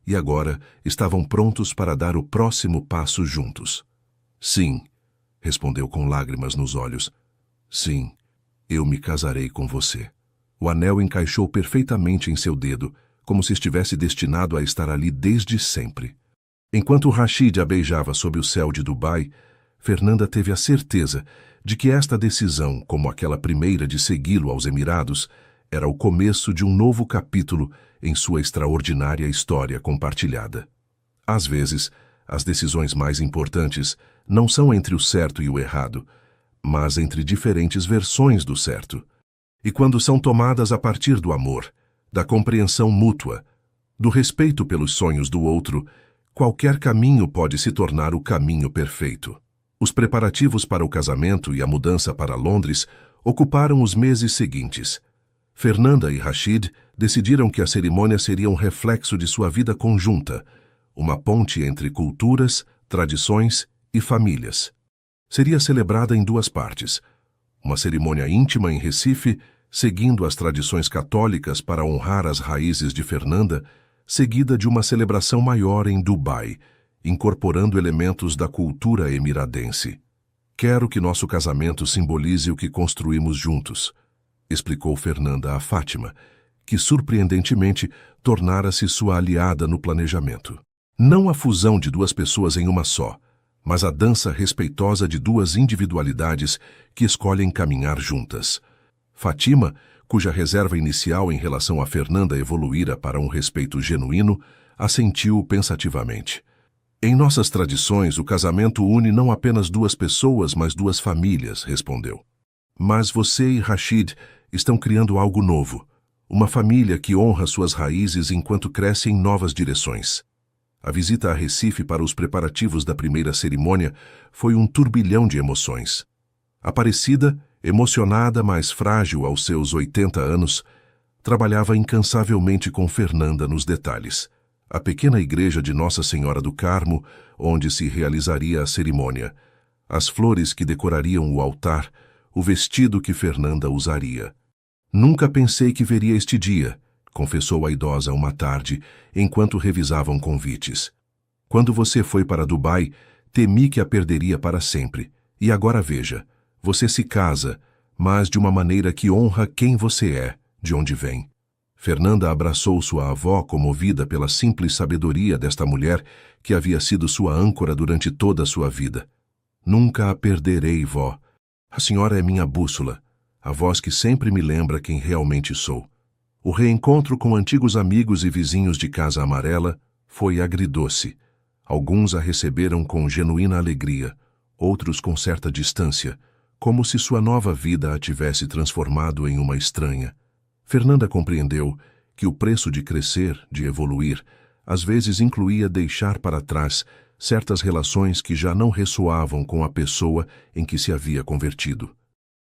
e agora estavam prontos para dar o próximo passo juntos. Sim, respondeu com lágrimas nos olhos. Sim, eu me casarei com você. O anel encaixou perfeitamente em seu dedo, como se estivesse destinado a estar ali desde sempre. Enquanto Rashid a beijava sob o céu de Dubai, Fernanda teve a certeza de que esta decisão, como aquela primeira de segui-lo aos Emirados, era o começo de um novo capítulo em sua extraordinária história compartilhada. Às vezes, as decisões mais importantes não são entre o certo e o errado, mas entre diferentes versões do certo. E quando são tomadas a partir do amor, da compreensão mútua, do respeito pelos sonhos do outro, qualquer caminho pode se tornar o caminho perfeito. Os preparativos para o casamento e a mudança para Londres ocuparam os meses seguintes. Fernanda e Rashid decidiram que a cerimônia seria um reflexo de sua vida conjunta, uma ponte entre culturas, tradições e famílias. Seria celebrada em duas partes. Uma cerimônia íntima em Recife, seguindo as tradições católicas para honrar as raízes de Fernanda, seguida de uma celebração maior em Dubai, incorporando elementos da cultura emiradense. Quero que nosso casamento simbolize o que construímos juntos, explicou Fernanda a Fátima, que surpreendentemente tornara-se sua aliada no planejamento. Não a fusão de duas pessoas em uma só, mas a dança respeitosa de duas individualidades que escolhem caminhar juntas. Fátima, cuja reserva inicial em relação a Fernanda evoluíra para um respeito genuíno, assentiu pensativamente. Em nossas tradições, o casamento une não apenas duas pessoas, mas duas famílias, respondeu. Mas você e Rashid estão criando algo novo, uma família que honra suas raízes enquanto cresce em novas direções. A visita a Recife para os preparativos da primeira cerimônia foi um turbilhão de emoções. Aparecida, emocionada, mas frágil aos seus 80 anos, trabalhava incansavelmente com Fernanda nos detalhes. A pequena igreja de Nossa Senhora do Carmo, onde se realizaria a cerimônia, as flores que decorariam o altar, o vestido que Fernanda usaria. Nunca pensei que veria este dia, confessou a idosa uma tarde, enquanto revisavam convites. Quando você foi para Dubai, temi que a perderia para sempre. E agora veja, você se casa, mas de uma maneira que honra quem você é, de onde vem. Fernanda abraçou sua avó comovida pela simples sabedoria desta mulher que havia sido sua âncora durante toda a sua vida. Nunca a perderei, vó. A senhora é minha bússola, a voz que sempre me lembra quem realmente sou. O reencontro com antigos amigos e vizinhos de Casa Amarela foi agridoce. Alguns a receberam com genuína alegria, outros com certa distância, como se sua nova vida a tivesse transformado em uma estranha. Fernanda compreendeu que o preço de crescer, de evoluir, às vezes incluía deixar para trás certas relações que já não ressoavam com a pessoa em que se havia convertido.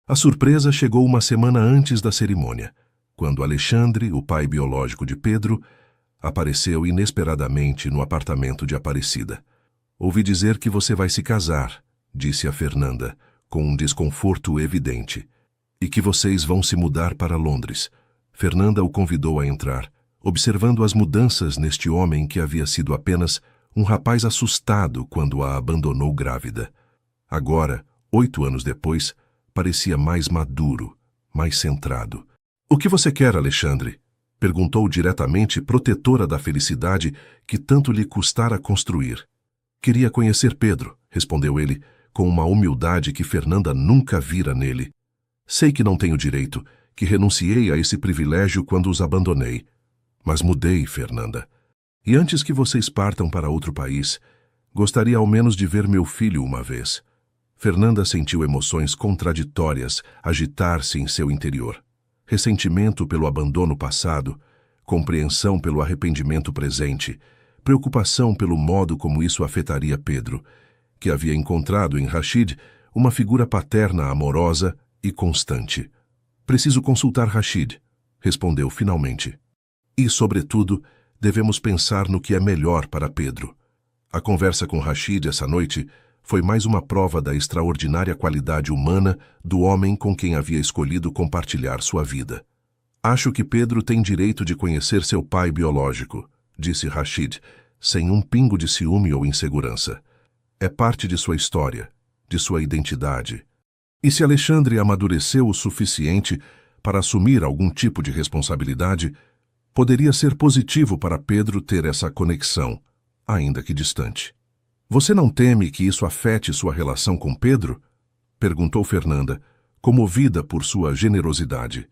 A surpresa chegou uma semana antes da cerimônia, quando Alexandre, o pai biológico de Pedro, apareceu inesperadamente no apartamento de Aparecida. Ouvi dizer que você vai se casar, disse a Fernanda, com um desconforto evidente, e que vocês vão se mudar para Londres. Fernanda o convidou a entrar, observando as mudanças neste homem que havia sido apenas um rapaz assustado quando a abandonou grávida. Agora, 8 anos depois, parecia mais maduro, mais centrado. O que você quer, Alexandre? Perguntou diretamente, protetora da felicidade que tanto lhe custara construir. Queria conhecer Pedro, respondeu ele, com uma humildade que Fernanda nunca vira nele. Sei que não tenho direito, que renunciei a esse privilégio quando os abandonei. Mas mudei, Fernanda. E antes que vocês partam para outro país, gostaria ao menos de ver meu filho uma vez. Fernanda sentiu emoções contraditórias agitar-se em seu interior. Ressentimento pelo abandono passado, compreensão pelo arrependimento presente, preocupação pelo modo como isso afetaria Pedro, que havia encontrado em Rashid uma figura paterna amorosa e constante. Preciso consultar Rashid, respondeu finalmente. E, sobretudo, devemos pensar no que é melhor para Pedro. A conversa com Rashid essa noite foi mais uma prova da extraordinária qualidade humana do homem com quem havia escolhido compartilhar sua vida. Acho que Pedro tem direito de conhecer seu pai biológico, disse Rashid, sem um pingo de ciúme ou insegurança. É parte de sua história, de sua identidade. E se Alexandre amadureceu o suficiente para assumir algum tipo de responsabilidade, poderia ser positivo para Pedro ter essa conexão, ainda que distante. Você não teme que isso afete sua relação com Pedro? Perguntou Fernanda, comovida por sua generosidade.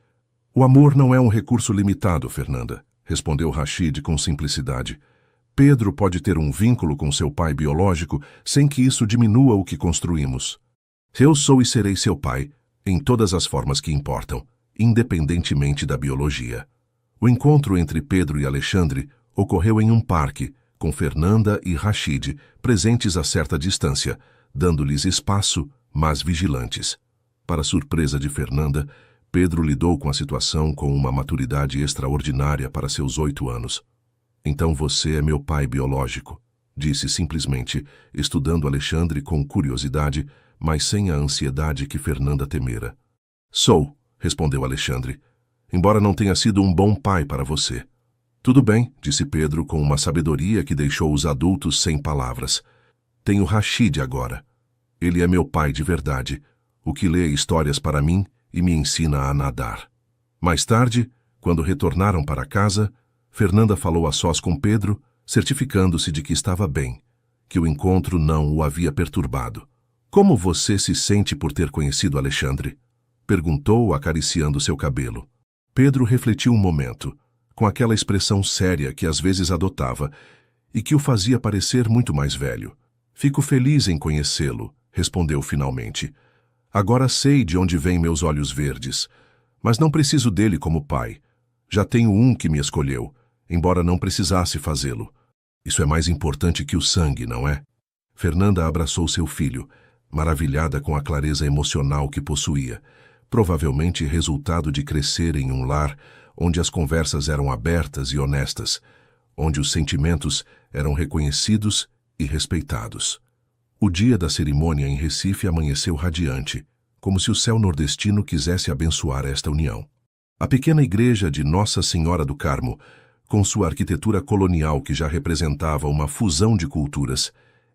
O amor não é um recurso limitado, Fernanda, respondeu Rashid com simplicidade. Pedro pode ter um vínculo com seu pai biológico sem que isso diminua o que construímos. Eu sou e serei seu pai, em todas as formas que importam, independentemente da biologia. O encontro entre Pedro e Alexandre ocorreu em um parque, com Fernanda e Rashid presentes a certa distância, dando-lhes espaço, mas vigilantes. Para surpresa de Fernanda, Pedro lidou com a situação com uma maturidade extraordinária para seus 8 anos. Então você é meu pai biológico, disse simplesmente, estudando Alexandre com curiosidade, mas sem a ansiedade que Fernanda temera. Sou, respondeu Alexandre, embora não tenha sido um bom pai para você. Tudo bem, disse Pedro com uma sabedoria que deixou os adultos sem palavras. Tenho Rashid agora. Ele é meu pai de verdade, o que lê histórias para mim e me ensina a nadar. Mais tarde, quando retornaram para casa, Fernanda falou a sós com Pedro, certificando-se de que estava bem, que o encontro não o havia perturbado. Como você se sente por ter conhecido Alexandre? Perguntou, acariciando seu cabelo. Pedro refletiu um momento, com aquela expressão séria que às vezes adotava e que o fazia parecer muito mais velho. Fico feliz em conhecê-lo, respondeu finalmente. Agora sei de onde vêm meus olhos verdes, mas não preciso dele como pai. Já tenho um que me escolheu, embora não precisasse fazê-lo. Isso é mais importante que o sangue, não é? Fernanda abraçou seu filho, maravilhada com a clareza emocional que possuía, provavelmente resultado de crescer em um lar onde as conversas eram abertas e honestas, onde os sentimentos eram reconhecidos e respeitados. O dia da cerimônia em Recife amanheceu radiante, como se o céu nordestino quisesse abençoar esta união. A pequena igreja de Nossa Senhora do Carmo, com sua arquitetura colonial que já representava uma fusão de culturas,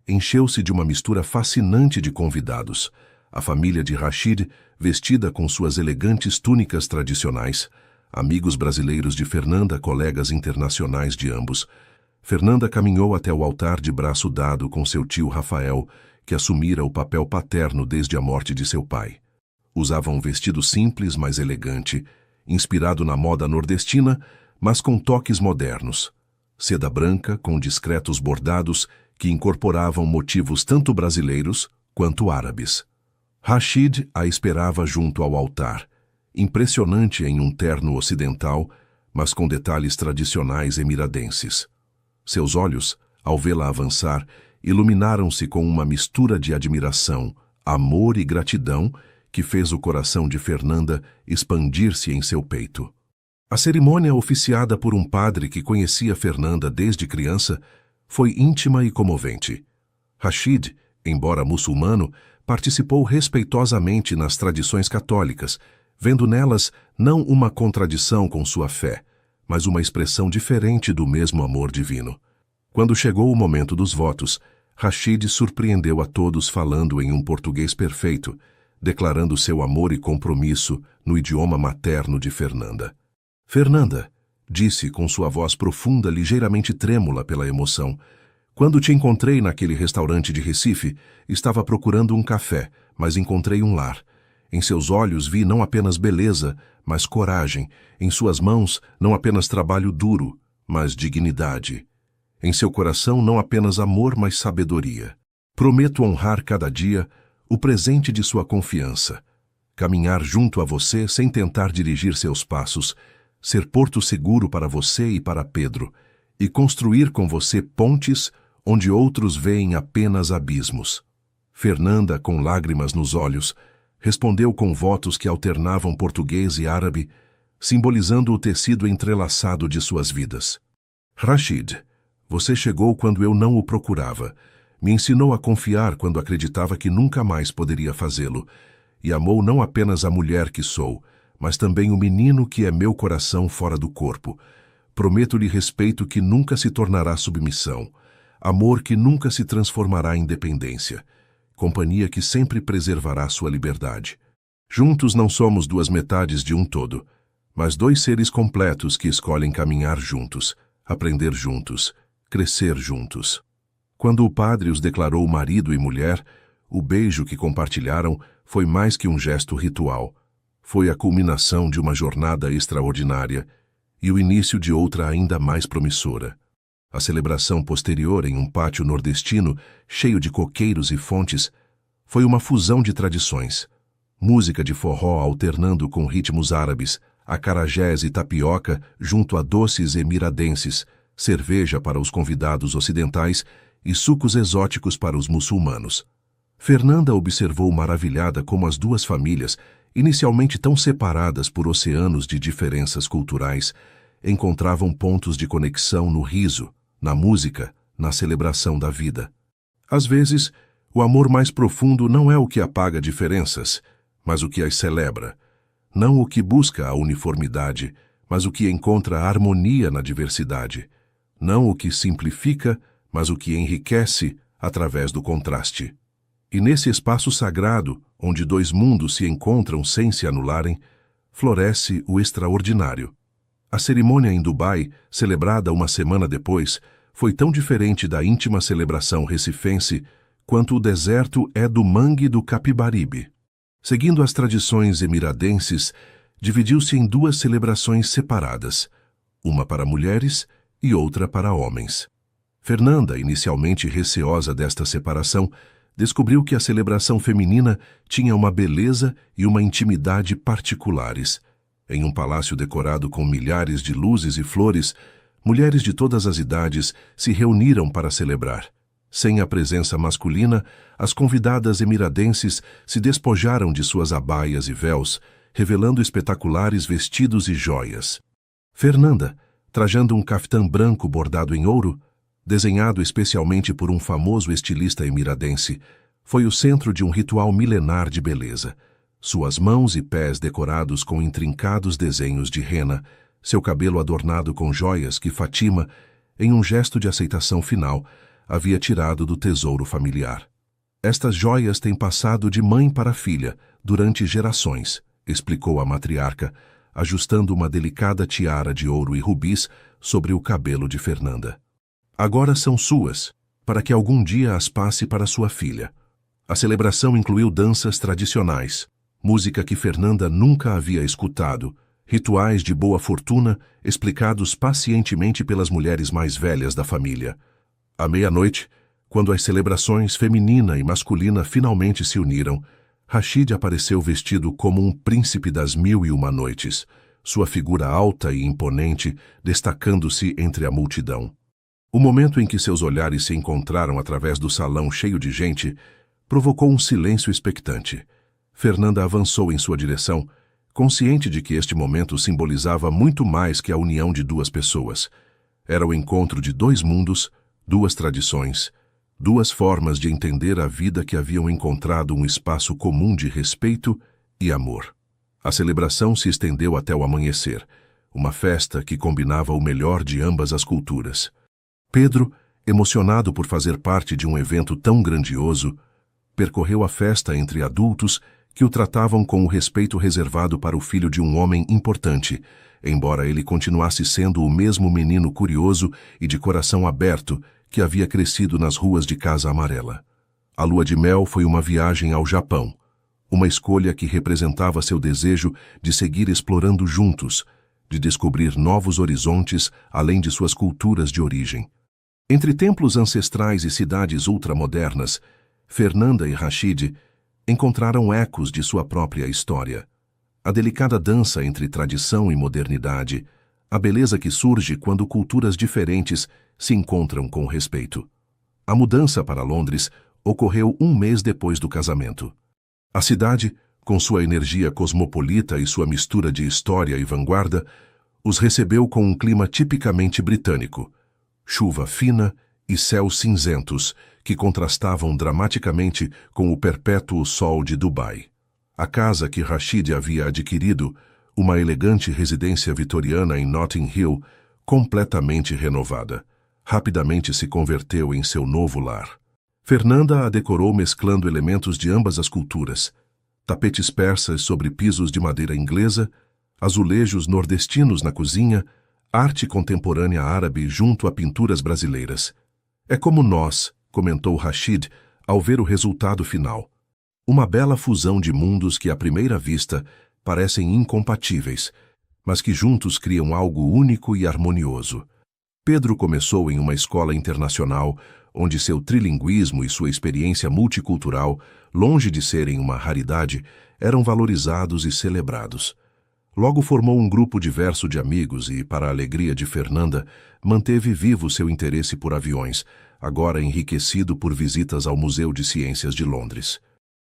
encheu-se de uma mistura fascinante de convidados. A família de Rashid, vestida com suas elegantes túnicas tradicionais, amigos brasileiros de Fernanda, colegas internacionais de ambos. Fernanda caminhou até o altar de braço dado com seu tio Rafael, que assumira o papel paterno desde a morte de seu pai. Usava um vestido simples, mas elegante, inspirado na moda nordestina, mas com toques modernos. Seda branca com discretos bordados que incorporavam motivos tanto brasileiros quanto árabes. Rashid a esperava junto ao altar, impressionante em um terno ocidental, mas com detalhes tradicionais emiradenses. Seus olhos, ao vê-la avançar, iluminaram-se com uma mistura de admiração, amor e gratidão que fez o coração de Fernanda expandir-se em seu peito. A cerimônia, oficiada por um padre que conhecia Fernanda desde criança, foi íntima e comovente. Rashid, embora muçulmano, participou respeitosamente nas tradições católicas, vendo nelas não uma contradição com sua fé, mas uma expressão diferente do mesmo amor divino. Quando chegou o momento dos votos, Rashid surpreendeu a todos falando em um português perfeito, declarando seu amor e compromisso no idioma materno de Fernanda. Fernanda, disse com sua voz profunda, ligeiramente trêmula pela emoção, quando te encontrei naquele restaurante de Recife, estava procurando um café, mas encontrei um lar. Em seus olhos vi não apenas beleza, mas coragem. Em suas mãos, não apenas trabalho duro, mas dignidade. Em seu coração, não apenas amor, mas sabedoria. Prometo honrar cada dia o presente de sua confiança. Caminhar junto a você sem tentar dirigir seus passos, ser porto seguro para você e para Pedro, e construir com você pontes onde outros veem apenas abismos. Fernanda, com lágrimas nos olhos, respondeu com votos que alternavam português e árabe, simbolizando o tecido entrelaçado de suas vidas. Rashid, você chegou quando eu não o procurava. Me ensinou a confiar quando acreditava que nunca mais poderia fazê-lo. E amou não apenas a mulher que sou, mas também o menino que é meu coração fora do corpo. Prometo-lhe respeito que nunca se tornará submissão. Amor que nunca se transformará em dependência. Companhia que sempre preservará sua liberdade. Juntos não somos duas metades de um todo, mas dois seres completos que escolhem caminhar juntos, aprender juntos, crescer juntos. Quando o padre os declarou marido e mulher, o beijo que compartilharam foi mais que um gesto ritual. Foi a culminação de uma jornada extraordinária e o início de outra ainda mais promissora. A celebração posterior em um pátio nordestino, cheio de coqueiros e fontes, foi uma fusão de tradições. Música de forró alternando com ritmos árabes, acarajés e tapioca junto a doces emiradenses, cerveja para os convidados ocidentais e sucos exóticos para os muçulmanos. Fernanda observou maravilhada como as duas famílias, inicialmente tão separadas por oceanos de diferenças culturais, encontravam pontos de conexão no riso, na música, na celebração da vida. Às vezes, o amor mais profundo não é o que apaga diferenças, mas o que as celebra. Não o que busca a uniformidade, mas o que encontra a harmonia na diversidade. Não o que simplifica, mas o que enriquece através do contraste. E nesse espaço sagrado, onde dois mundos se encontram sem se anularem, floresce o extraordinário. A cerimônia em Dubai, celebrada uma semana depois, foi tão diferente da íntima celebração recifense quanto o deserto é do mangue do Capibaribe. Seguindo as tradições emiradenses, dividiu-se em duas celebrações separadas, uma para mulheres e outra para homens. Fernanda, inicialmente receosa desta separação, descobriu que a celebração feminina tinha uma beleza e uma intimidade particulares. Em um palácio decorado com milhares de luzes e flores, mulheres de todas as idades se reuniram para celebrar. Sem a presença masculina, as convidadas emiradenses se despojaram de suas abaias e véus, revelando espetaculares vestidos e joias. Fernanda, trajando um caftã branco bordado em ouro, desenhado especialmente por um famoso estilista emiradense, foi o centro de um ritual milenar de beleza. Suas mãos e pés decorados com intrincados desenhos de rena, seu cabelo adornado com joias que Fátima, em um gesto de aceitação final, havia tirado do tesouro familiar. Estas joias têm passado de mãe para filha durante gerações, explicou a matriarca, ajustando uma delicada tiara de ouro e rubis sobre o cabelo de Fernanda. Agora são suas, para que algum dia as passe para sua filha. A celebração incluiu danças tradicionais, música que Fernanda nunca havia escutado, rituais de boa fortuna explicados pacientemente pelas mulheres mais velhas da família. À meia-noite, quando as celebrações feminina e masculina finalmente se uniram, Rashid apareceu vestido como um príncipe das 1001 noites, sua figura alta e imponente destacando-se entre a multidão. O momento em que seus olhares se encontraram através do salão cheio de gente provocou um silêncio expectante. Fernanda avançou em sua direção, consciente de que este momento simbolizava muito mais que a união de duas pessoas. Era o encontro de dois mundos, duas tradições, duas formas de entender a vida que haviam encontrado um espaço comum de respeito e amor. A celebração se estendeu até o amanhecer, uma festa que combinava o melhor de ambas as culturas. Pedro, emocionado por fazer parte de um evento tão grandioso, percorreu a festa entre adultos que o tratavam com o respeito reservado para o filho de um homem importante, embora ele continuasse sendo o mesmo menino curioso e de coração aberto que havia crescido nas ruas de Casa Amarela. A lua de mel foi uma viagem ao Japão, uma escolha que representava seu desejo de seguir explorando juntos, de descobrir novos horizontes além de suas culturas de origem. Entre templos ancestrais e cidades ultramodernas, Fernanda e Rashid encontraram ecos de sua própria história. A delicada dança entre tradição e modernidade, a beleza que surge quando culturas diferentes se encontram com respeito. A mudança para Londres ocorreu um mês depois do casamento. A cidade, com sua energia cosmopolita e sua mistura de história e vanguarda, os recebeu com um clima tipicamente britânico, chuva fina e céus cinzentos que contrastavam dramaticamente com o perpétuo sol de Dubai. A casa que Rashid havia adquirido, uma elegante residência vitoriana em Notting Hill, completamente renovada, rapidamente se converteu em seu novo lar. Fernanda a decorou mesclando elementos de ambas as culturas: tapetes persas sobre pisos de madeira inglesa, azulejos nordestinos na cozinha, arte contemporânea árabe junto a pinturas brasileiras. É como nós, comentou Rashid, ao ver o resultado final. Uma bela fusão de mundos que à primeira vista parecem incompatíveis, mas que juntos criam algo único e harmonioso. Pedro começou em uma escola internacional, onde seu trilinguismo e sua experiência multicultural, longe de serem uma raridade, eram valorizados e celebrados. Logo formou um grupo diverso de amigos e, para a alegria de Fernanda, manteve vivo seu interesse por aviões, agora enriquecido por visitas ao Museu de Ciências de Londres.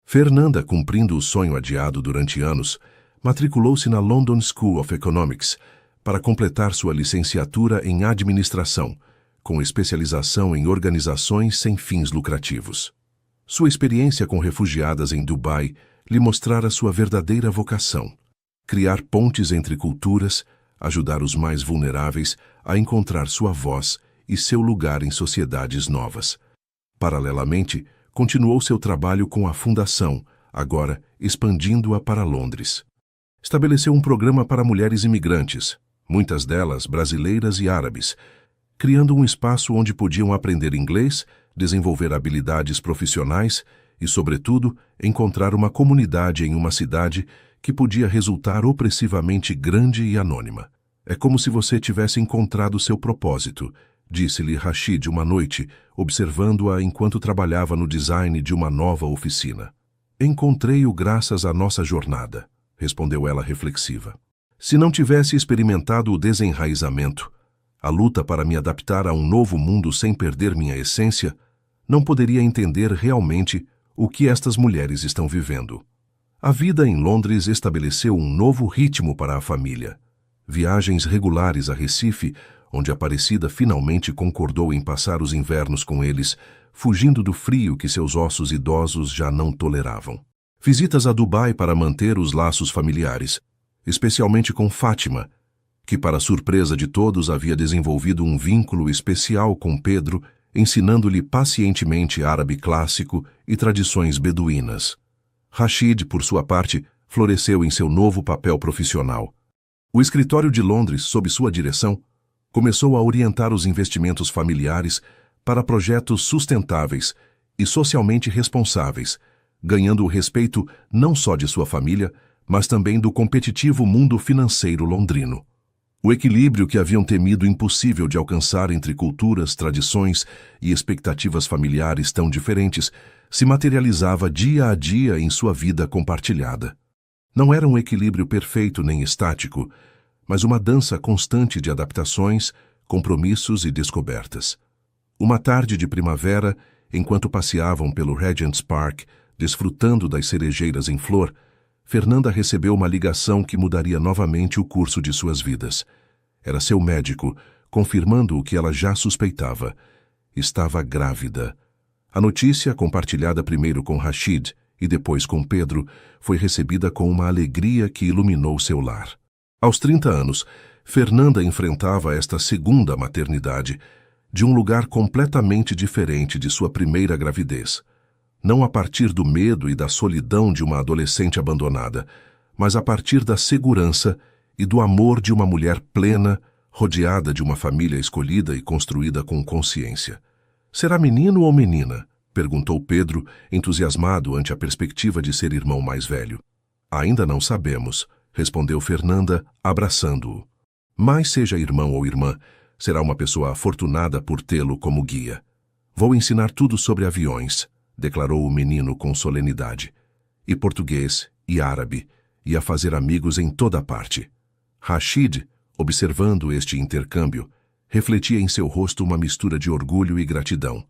Fernanda, cumprindo o sonho adiado durante anos, matriculou-se na London School of Economics para completar sua licenciatura em administração, com especialização em organizações sem fins lucrativos. Sua experiência com refugiadas em Dubai lhe mostrara sua verdadeira vocação: criar pontes entre culturas, ajudar os mais vulneráveis a encontrar sua voz e seu lugar em sociedades novas. Paralelamente, continuou seu trabalho com a Fundação, agora expandindo-a para Londres. Estabeleceu um programa para mulheres imigrantes, muitas delas brasileiras e árabes, criando um espaço onde podiam aprender inglês, desenvolver habilidades profissionais e, sobretudo, encontrar uma comunidade em uma cidade que podia resultar opressivamente grande e anônima. É como se você tivesse encontrado seu propósito, disse-lhe Rashid uma noite, observando-a enquanto trabalhava no design de uma nova oficina. Encontrei-o graças à nossa jornada, respondeu ela reflexiva. Se não tivesse experimentado o desenraizamento, a luta para me adaptar a um novo mundo sem perder minha essência, não poderia entender realmente o que estas mulheres estão vivendo. A vida em Londres estabeleceu um novo ritmo para a família. Viagens regulares a Recife, onde Aparecida finalmente concordou em passar os invernos com eles, fugindo do frio que seus ossos idosos já não toleravam. Visitas a Dubai para manter os laços familiares, especialmente com Fátima, que, para surpresa de todos, havia desenvolvido um vínculo especial com Pedro, ensinando-lhe pacientemente árabe clássico e tradições beduínas. Rashid, por sua parte, floresceu em seu novo papel profissional. O escritório de Londres, sob sua direção, começou a orientar os investimentos familiares para projetos sustentáveis e socialmente responsáveis, ganhando o respeito não só de sua família, mas também do competitivo mundo financeiro londrino. O equilíbrio que haviam temido impossível de alcançar entre culturas, tradições e expectativas familiares tão diferentes se materializava dia a dia em sua vida compartilhada. Não era um equilíbrio perfeito nem estático, mas uma dança constante de adaptações, compromissos e descobertas. Uma tarde de primavera, enquanto passeavam pelo Regent's Park, desfrutando das cerejeiras em flor, Fernanda recebeu uma ligação que mudaria novamente o curso de suas vidas. Era seu médico, confirmando o que ela já suspeitava. Estava grávida. A notícia, compartilhada primeiro com Rashid e depois com Pedro, foi recebida com uma alegria que iluminou seu lar. Aos 30 anos, Fernanda enfrentava esta segunda maternidade, de um lugar completamente diferente de sua primeira gravidez. Não a partir do medo e da solidão de uma adolescente abandonada, mas a partir da segurança e do amor de uma mulher plena, rodeada de uma família escolhida e construída com consciência. Será menino ou menina? Perguntou Pedro, entusiasmado ante a perspectiva de ser irmão mais velho. Ainda não sabemos, respondeu Fernanda, abraçando-o. Mas seja irmão ou irmã, será uma pessoa afortunada por tê-lo como guia. Vou ensinar tudo sobre aviões, declarou o menino com solenidade, e português, e árabe, e a fazer amigos em toda parte. Rashid, observando este intercâmbio, refletia em seu rosto uma mistura de orgulho e gratidão.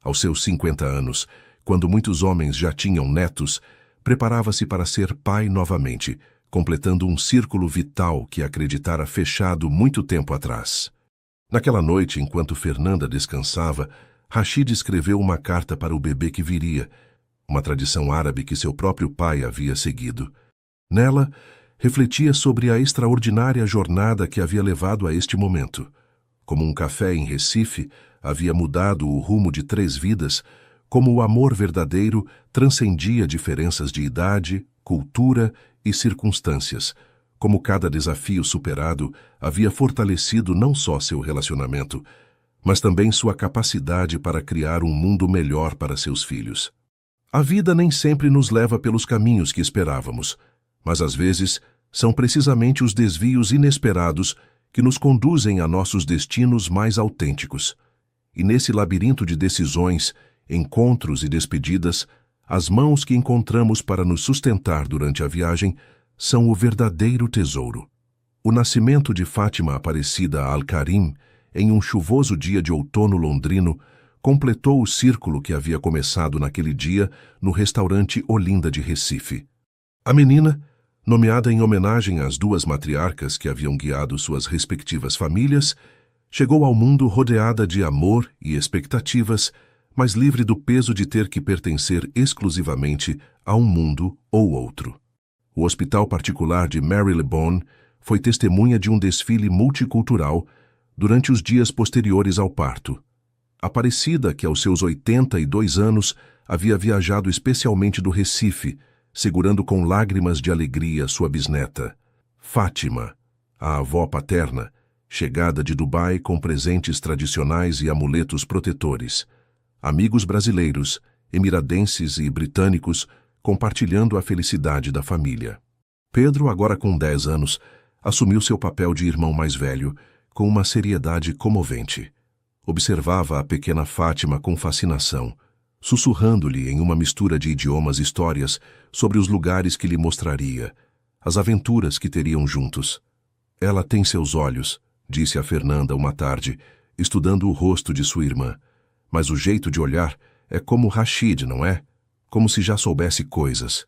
Aos seus 50 anos, quando muitos homens já tinham netos, preparava-se para ser pai novamente, completando um círculo vital que acreditara fechado muito tempo atrás. Naquela noite, enquanto Fernanda descansava, Rachid escreveu uma carta para o bebê que viria, uma tradição árabe que seu próprio pai havia seguido. Nela, refletia sobre a extraordinária jornada que havia levado a este momento. Como um café em Recife havia mudado o rumo de 3 vidas, como o amor verdadeiro transcendia diferenças de idade, cultura e circunstâncias, como cada desafio superado havia fortalecido não só seu relacionamento, mas também sua capacidade para criar um mundo melhor para seus filhos. A vida nem sempre nos leva pelos caminhos que esperávamos, mas às vezes são precisamente os desvios inesperados que nos conduzem a nossos destinos mais autênticos. E nesse labirinto de decisões, encontros e despedidas, as mãos que encontramos para nos sustentar durante a viagem são o verdadeiro tesouro. O nascimento de Fátima Aparecida Al-Karim, em um chuvoso dia de outono londrino, completou o círculo que havia começado naquele dia no restaurante Olinda de Recife. A menina, nomeada em homenagem às 2 matriarcas que haviam guiado suas respectivas famílias, chegou ao mundo rodeada de amor e expectativas, mas livre do peso de ter que pertencer exclusivamente a um mundo ou outro. O hospital particular de Marylebone foi testemunha de um desfile multicultural durante os dias posteriores ao parto. Aparecida, que aos seus 82 anos havia viajado especialmente do Recife, segurando com lágrimas de alegria sua bisneta. Fátima, a avó paterna, chegada de Dubai com presentes tradicionais e amuletos protetores. Amigos brasileiros, emiradenses e britânicos compartilhando a felicidade da família. Pedro, agora com 10 anos, assumiu seu papel de irmão mais velho com uma seriedade comovente. Observava a pequena Fátima com fascinação, sussurrando-lhe em uma mistura de idiomas histórias sobre os lugares que lhe mostraria, as aventuras que teriam juntos. Ela tem seus olhos, disse a Fernanda uma tarde, estudando o rosto de sua irmã. Mas o jeito de olhar é como Rachid, não é? Como se já soubesse coisas.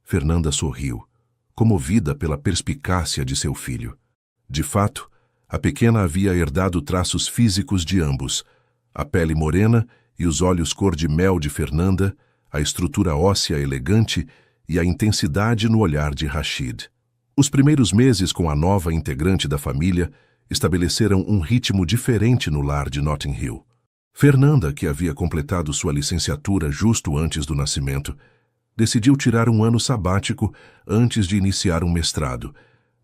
Fernanda sorriu, comovida pela perspicácia de seu filho. De fato, a pequena havia herdado traços físicos de ambos, a pele morena e os olhos cor de mel de Fernanda, a estrutura óssea elegante e a intensidade no olhar de Rachid. Os primeiros meses com a nova integrante da família estabeleceram um ritmo diferente no lar de Notting Hill. Fernanda, que havia completado sua licenciatura justo antes do nascimento, decidiu tirar um ano sabático antes de iniciar um mestrado,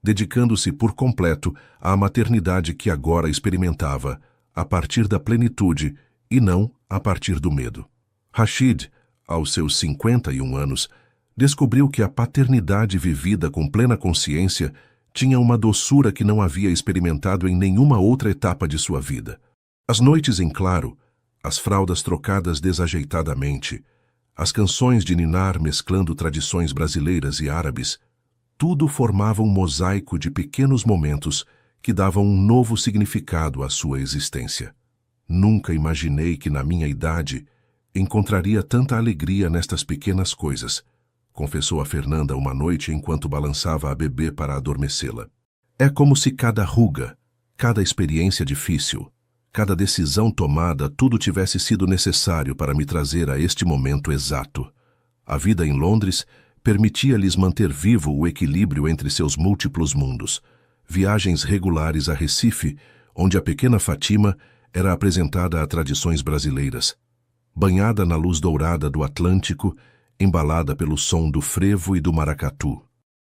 dedicando-se por completo à maternidade que agora experimentava, a partir da plenitude e não a partir do medo. Rachid, aos seus 51 anos, descobriu que a paternidade vivida com plena consciência tinha uma doçura que não havia experimentado em nenhuma outra etapa de sua vida. As noites em claro, as fraldas trocadas desajeitadamente, as canções de ninar mesclando tradições brasileiras e árabes, tudo formava um mosaico de pequenos momentos que davam um novo significado à sua existência. Nunca imaginei que na minha idade encontraria tanta alegria nestas pequenas coisas, confessou a Fernanda uma noite enquanto balançava a bebê para adormecê-la. É como se cada ruga, cada experiência difícil, cada decisão tomada, tudo tivesse sido necessário para me trazer a este momento exato. A vida em Londres permitia-lhes manter vivo o equilíbrio entre seus múltiplos mundos. Viagens regulares a Recife, onde a pequena Fátima era apresentada a tradições brasileiras. Banhada na luz dourada do Atlântico, embalada pelo som do frevo e do maracatu.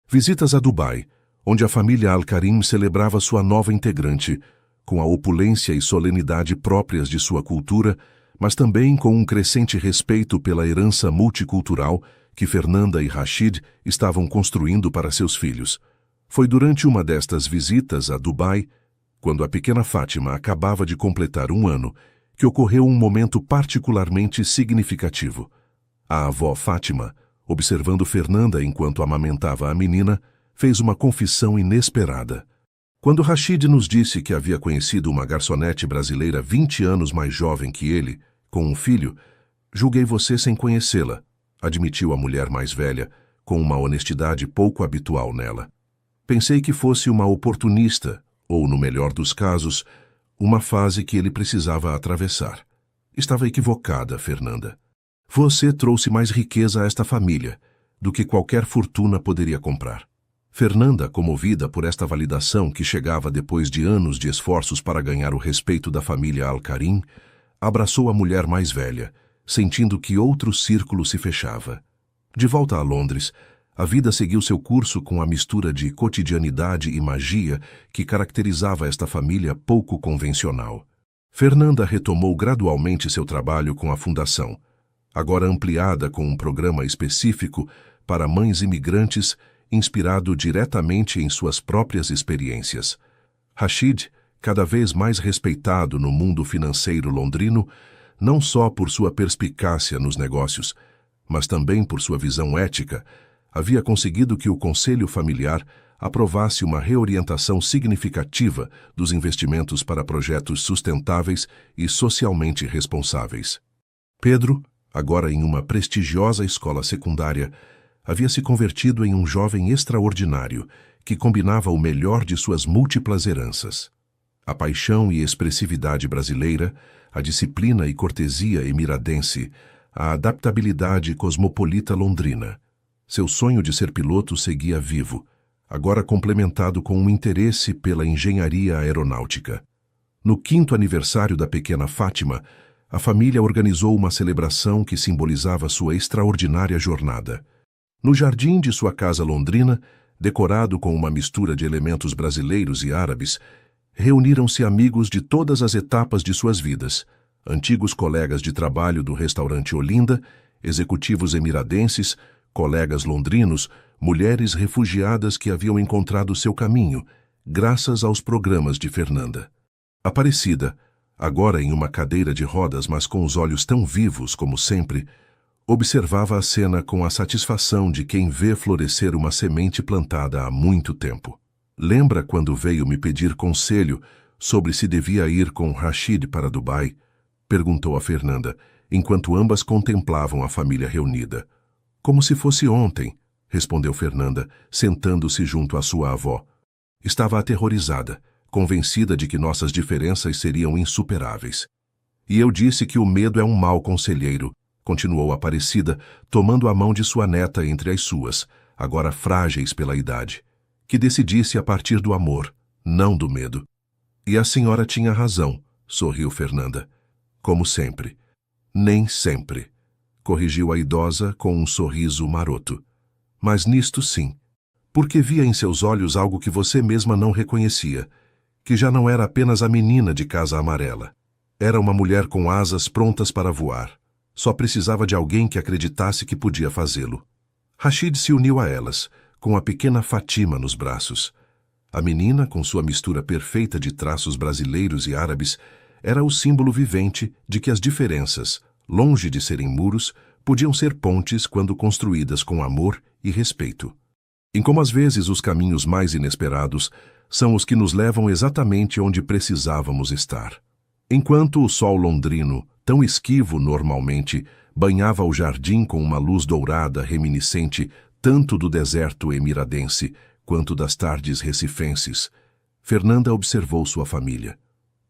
Visitas a Dubai, onde a família Al-Karim celebrava sua nova integrante, com a opulência e solenidade próprias de sua cultura, mas também com um crescente respeito pela herança multicultural que Fernanda e Rachid estavam construindo para seus filhos. Foi durante uma destas visitas a Dubai, quando a pequena Fátima acabava de completar 1 ano, que ocorreu um momento particularmente significativo. A avó Fátima, observando Fernanda enquanto amamentava a menina, fez uma confissão inesperada. Quando Rachid nos disse que havia conhecido uma garçonete brasileira 20 anos mais jovem que ele, com um filho, julguei você sem conhecê-la, admitiu a mulher mais velha, com uma honestidade pouco habitual nela. Pensei que fosse uma oportunista, ou, no melhor dos casos, uma fase que ele precisava atravessar. Estava equivocada, Fernanda. Você trouxe mais riqueza a esta família do que qualquer fortuna poderia comprar. Fernanda, comovida por esta validação que chegava depois de anos de esforços para ganhar o respeito da família Al-Karim, abraçou a mulher mais velha, sentindo que outro círculo se fechava. De volta a Londres, a vida seguiu seu curso com a mistura de cotidianidade e magia que caracterizava esta família pouco convencional. Fernanda retomou gradualmente seu trabalho com a fundação, agora ampliada com um programa específico para mães imigrantes inspirado diretamente em suas próprias experiências. Rashid, cada vez mais respeitado no mundo financeiro londrino, não só por sua perspicácia nos negócios, mas também por sua visão ética, havia conseguido que o conselho familiar aprovasse uma reorientação significativa dos investimentos para projetos sustentáveis e socialmente responsáveis. Pedro, agora em uma prestigiosa escola secundária, havia se convertido em um jovem extraordinário que combinava o melhor de suas múltiplas heranças. A paixão e expressividade brasileira, a disciplina e cortesia emiradense, a adaptabilidade cosmopolita londrina. Seu sonho de ser piloto seguia vivo, agora complementado com um interesse pela engenharia aeronáutica. No 5º aniversário da pequena Fátima, a família organizou uma celebração que simbolizava sua extraordinária jornada. No jardim de sua casa londrina, decorado com uma mistura de elementos brasileiros e árabes, reuniram-se amigos de todas as etapas de suas vidas, antigos colegas de trabalho do restaurante Olinda, executivos emiradenses, colegas londrinos, mulheres refugiadas que haviam encontrado seu caminho, graças aos programas de Fernanda. Aparecida, agora em uma cadeira de rodas, mas com os olhos tão vivos como sempre, observava a cena com a satisfação de quem vê florescer uma semente plantada há muito tempo. Lembra quando veio me pedir conselho sobre se devia ir com Rashid para Dubai? Perguntou a Fernanda, enquanto ambas contemplavam a família reunida. Como se fosse ontem, respondeu Fernanda, sentando-se junto à sua avó. Estava aterrorizada, convencida de que nossas diferenças seriam insuperáveis. E eu disse que o medo é um mau conselheiro, continuou Aparecida, tomando a mão de sua neta entre as suas, agora frágeis pela idade, que decidisse a partir do amor, não do medo. E a senhora tinha razão, sorriu Fernanda. Como sempre. Nem sempre, corrigiu a idosa com um sorriso maroto. Mas nisto sim, porque via em seus olhos algo que você mesma não reconhecia, que já não era apenas a menina de casa amarela. Era uma mulher com asas prontas para voar. Só precisava de alguém que acreditasse que podia fazê-lo. Rashid se uniu a elas, com a pequena Fátima nos braços. A menina, com sua mistura perfeita de traços brasileiros e árabes, era o símbolo vivente de que as diferenças, longe de serem muros, podiam ser pontes quando construídas com amor e respeito. Em como às vezes os caminhos mais inesperados são os que nos levam exatamente onde precisávamos estar. Enquanto o sol londrino, tão esquivo normalmente, banhava o jardim com uma luz dourada reminiscente tanto do deserto emiradense quanto das tardes recifenses, Fernanda observou sua família.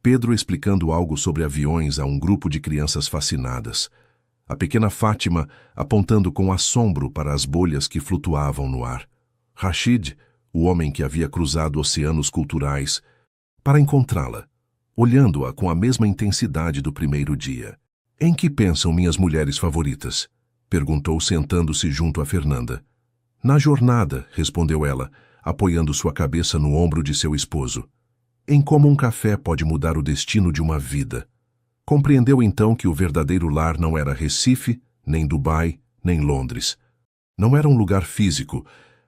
Pedro explicando algo sobre aviões a um grupo de crianças fascinadas. A pequena Fátima apontando com assombro para as bolhas que flutuavam no ar. Rashid, o homem que havia cruzado oceanos culturais, para encontrá-la, olhando-a com a mesma intensidade do primeiro dia. Em que pensam minhas mulheres favoritas? Perguntou sentando-se junto a Fernanda. Na jornada, respondeu ela, apoiando sua cabeça no ombro de seu esposo. Em como um café pode mudar o destino de uma vida. Compreendeu então que o verdadeiro lar não era Recife, nem Dubai, nem Londres. Não era um lugar físico,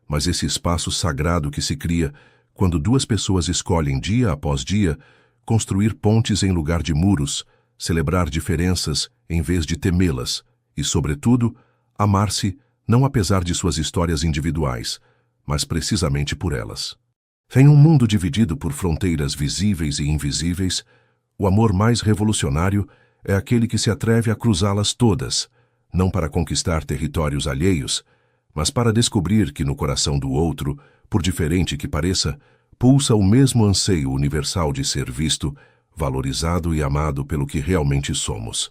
mas esse espaço sagrado que se cria quando duas pessoas escolhem dia após dia construir pontes em lugar de muros, celebrar diferenças em vez de temê-las e, sobretudo, amar-se não apesar de suas histórias individuais, mas precisamente por elas. Em um mundo dividido por fronteiras visíveis e invisíveis, o amor mais revolucionário é aquele que se atreve a cruzá-las todas, não para conquistar territórios alheios, mas para descobrir que no coração do outro, por diferente que pareça, pulsa o mesmo anseio universal de ser visto, valorizado e amado pelo que realmente somos.